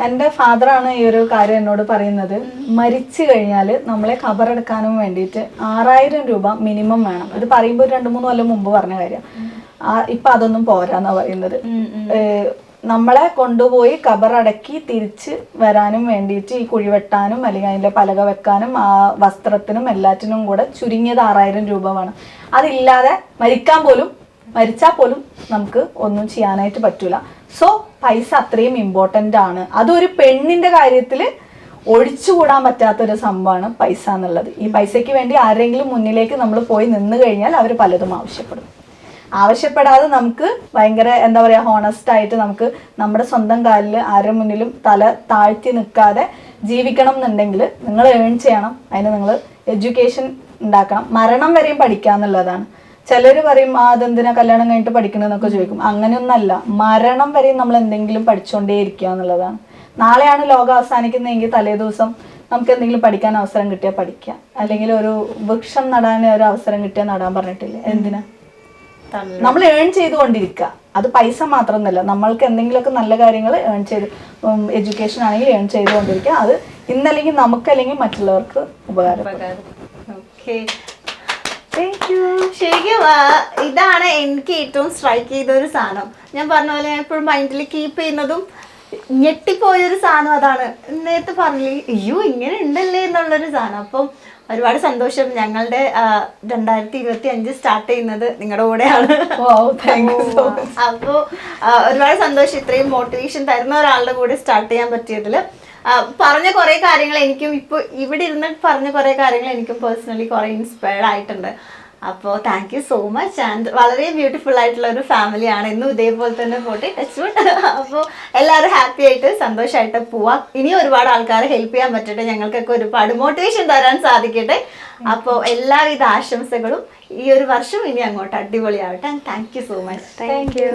എൻ്റെ ഫാദറാണ് ഈ ഒരു കാര്യം എന്നോട് പറയുന്നത്. മരിച്ചു കഴിഞ്ഞാൽ നമ്മളെ ഖബറെടുക്കാനും വേണ്ടിയിട്ട് 6000 രൂപ മിനിമം വേണം. ഇത് പറയുമ്പോൾ 2-3 കൊല്ലം മുമ്പ് പറഞ്ഞ കാര്യം. ഇപ്പൊ അതൊന്നും പോരാന്നാ പറയുന്നത്. നമ്മളെ കൊണ്ടുപോയി ഖബറടക്കി തിരിച്ച് വരാനും വേണ്ടിയിട്ട് ഈ കുഴി വെട്ടാനും അല്ലെങ്കിൽ അതിൻ്റെ പലക വെക്കാനും ആ വസ്ത്രത്തിനും എല്ലാറ്റിനും കൂടെ ചുരുങ്ങിയത് 6000 രൂപ വേണം. അതില്ലാതെ മരിച്ചാൽ പോലും നമുക്ക് ഒന്നും ചെയ്യാനായിട്ട് പറ്റൂല. സോ പൈസ അത്രയും ഇമ്പോർട്ടൻ്റ് ആണ്. അതൊരു പെണ്ണിന്റെ കാര്യത്തിൽ ഒഴിച്ചുകൂടാൻ പറ്റാത്തൊരു സംഭവമാണ് പൈസ എന്നുള്ളത്. ഈ പൈസയ്ക്ക് വേണ്ടി ആരെങ്കിലും മുന്നിലേക്ക് നമ്മൾ പോയി നിന്ന് കഴിഞ്ഞാൽ അവർ പലതും ആവശ്യപ്പെടാതെ നമുക്ക് ഭയങ്കര എന്താ പറയുക ഹോണസ്റ്റ് ആയിട്ട് നമുക്ക് നമ്മുടെ സ്വന്തം കാലിൽ ആരുടെ മുന്നിലും തല താഴ്ത്തി നിൽക്കാതെ ജീവിക്കണം എന്നുണ്ടെങ്കിൽ നിങ്ങൾ ഏൺ ചെയ്യണം. അതിന് നിങ്ങൾ എഡ്യൂക്കേഷൻ ഉണ്ടാക്കണം. മരണം വരെയും പഠിക്കുക എന്നുള്ളതാണ്. ചിലർ പറയും അതെന്തിനാ കല്യാണം കഴിഞ്ഞിട്ട് പഠിക്കണമെന്നൊക്കെ ചോദിക്കും. അങ്ങനെയൊന്നല്ല, മരണം വരെയും നമ്മൾ എന്തെങ്കിലും പഠിച്ചുകൊണ്ടേ ഇരിക്കുക എന്നുള്ളതാണ്. നാളെയാണ് ലോകം അവസാനിക്കുന്നതെങ്കിൽ തലേ ദിവസം നമുക്ക് എന്തെങ്കിലും പഠിക്കാൻ അവസരം കിട്ടിയാൽ പഠിക്കുക. അല്ലെങ്കിൽ ഒരു വൃക്ഷം നടാൻ ഒരു അവസരം കിട്ടിയാൽ നടാൻ പറഞ്ഞിട്ടില്ലേ? എന്തിനാ? നമ്മൾ ഏൺ ചെയ്തുകൊണ്ടിരിക്കുക. അത് പൈസ മാത്രമൊന്നുമല്ല, നമ്മൾക്ക് എന്തെങ്കിലുമൊക്കെ നല്ല കാര്യങ്ങൾ ഏൺ ചെയ്ത്, എഡ്യൂക്കേഷൻ ആണെങ്കിൽ ഏൺ ചെയ്തുകൊണ്ടിരിക്കുക. അത് ഇന്നല്ലെങ്കിൽ നമുക്കല്ലെങ്കിൽ മറ്റുള്ളവർക്ക് ഉപകാരപ്പെടും. ശരിക്കും ഇതാണ് എനിക്ക് ഏറ്റവും സ്ട്രൈക്ക് ചെയ്ത ഒരു സാധനം. ഞാൻ പറഞ്ഞ പോലെ ഞാൻ എപ്പോഴും മൈൻഡിൽ കീപ്പ് ചെയ്യുന്നതും ഞെട്ടിപ്പോയൊരു സാധനം അതാണ്. നേരത്തെ പറഞ്ഞില്ലേ അയ്യോ ഇങ്ങനെ ഉണ്ടല്ലേ എന്നുള്ളൊരു സാധനം. അപ്പം ഒരുപാട് സന്തോഷം. ഞങ്ങളുടെ 2025 സ്റ്റാർട്ട് ചെയ്യുന്നത് നിങ്ങളുടെ കൂടെയാണ്. അപ്പോൾ ഒരുപാട് സന്തോഷം ഇത്രയും മോട്ടിവേഷൻ തരുന്ന ഒരാളുടെ കൂടെ സ്റ്റാർട്ട് ചെയ്യാൻ പറ്റിയതിൽ. പറഞ്ഞ കുറേ കാര്യങ്ങൾ എനിക്കും ഇപ്പോൾ ഇവിടെ ഇരുന്ന് പറഞ്ഞ കുറേ കാര്യങ്ങൾ എനിക്കും പേഴ്സണലി കുറേ ഇൻസ്പയർഡ് ആയിട്ടുണ്ട്. അപ്പോൾ thank you so much. And വളരെ ബ്യൂട്ടിഫുൾ ആയിട്ടുള്ള ഒരു ഫാമിലിയാണ്. ഇന്നും ഇതേപോലെ തന്നെ പോട്ടെ, ടച്ച് വുഡ്. അപ്പോൾ എല്ലാവരും ഹാപ്പി ആയിട്ട് സന്തോഷമായിട്ട് പോവാം. ഇനി ഒരുപാട് ആൾക്കാരെ ഹെൽപ്പ് ചെയ്യാൻ പറ്റട്ടെ, ഞങ്ങൾക്കൊക്കെ ഒരുപാട് മോട്ടിവേഷൻ തരാൻ സാധിക്കട്ടെ. അപ്പോൾ എല്ലാവിധ ആശംസകളും. ഈ ഒരു വർഷം ഇനി അങ്ങോട്ട് അടിപൊളിയാവട്ടെ. Thank you so much. Thank U.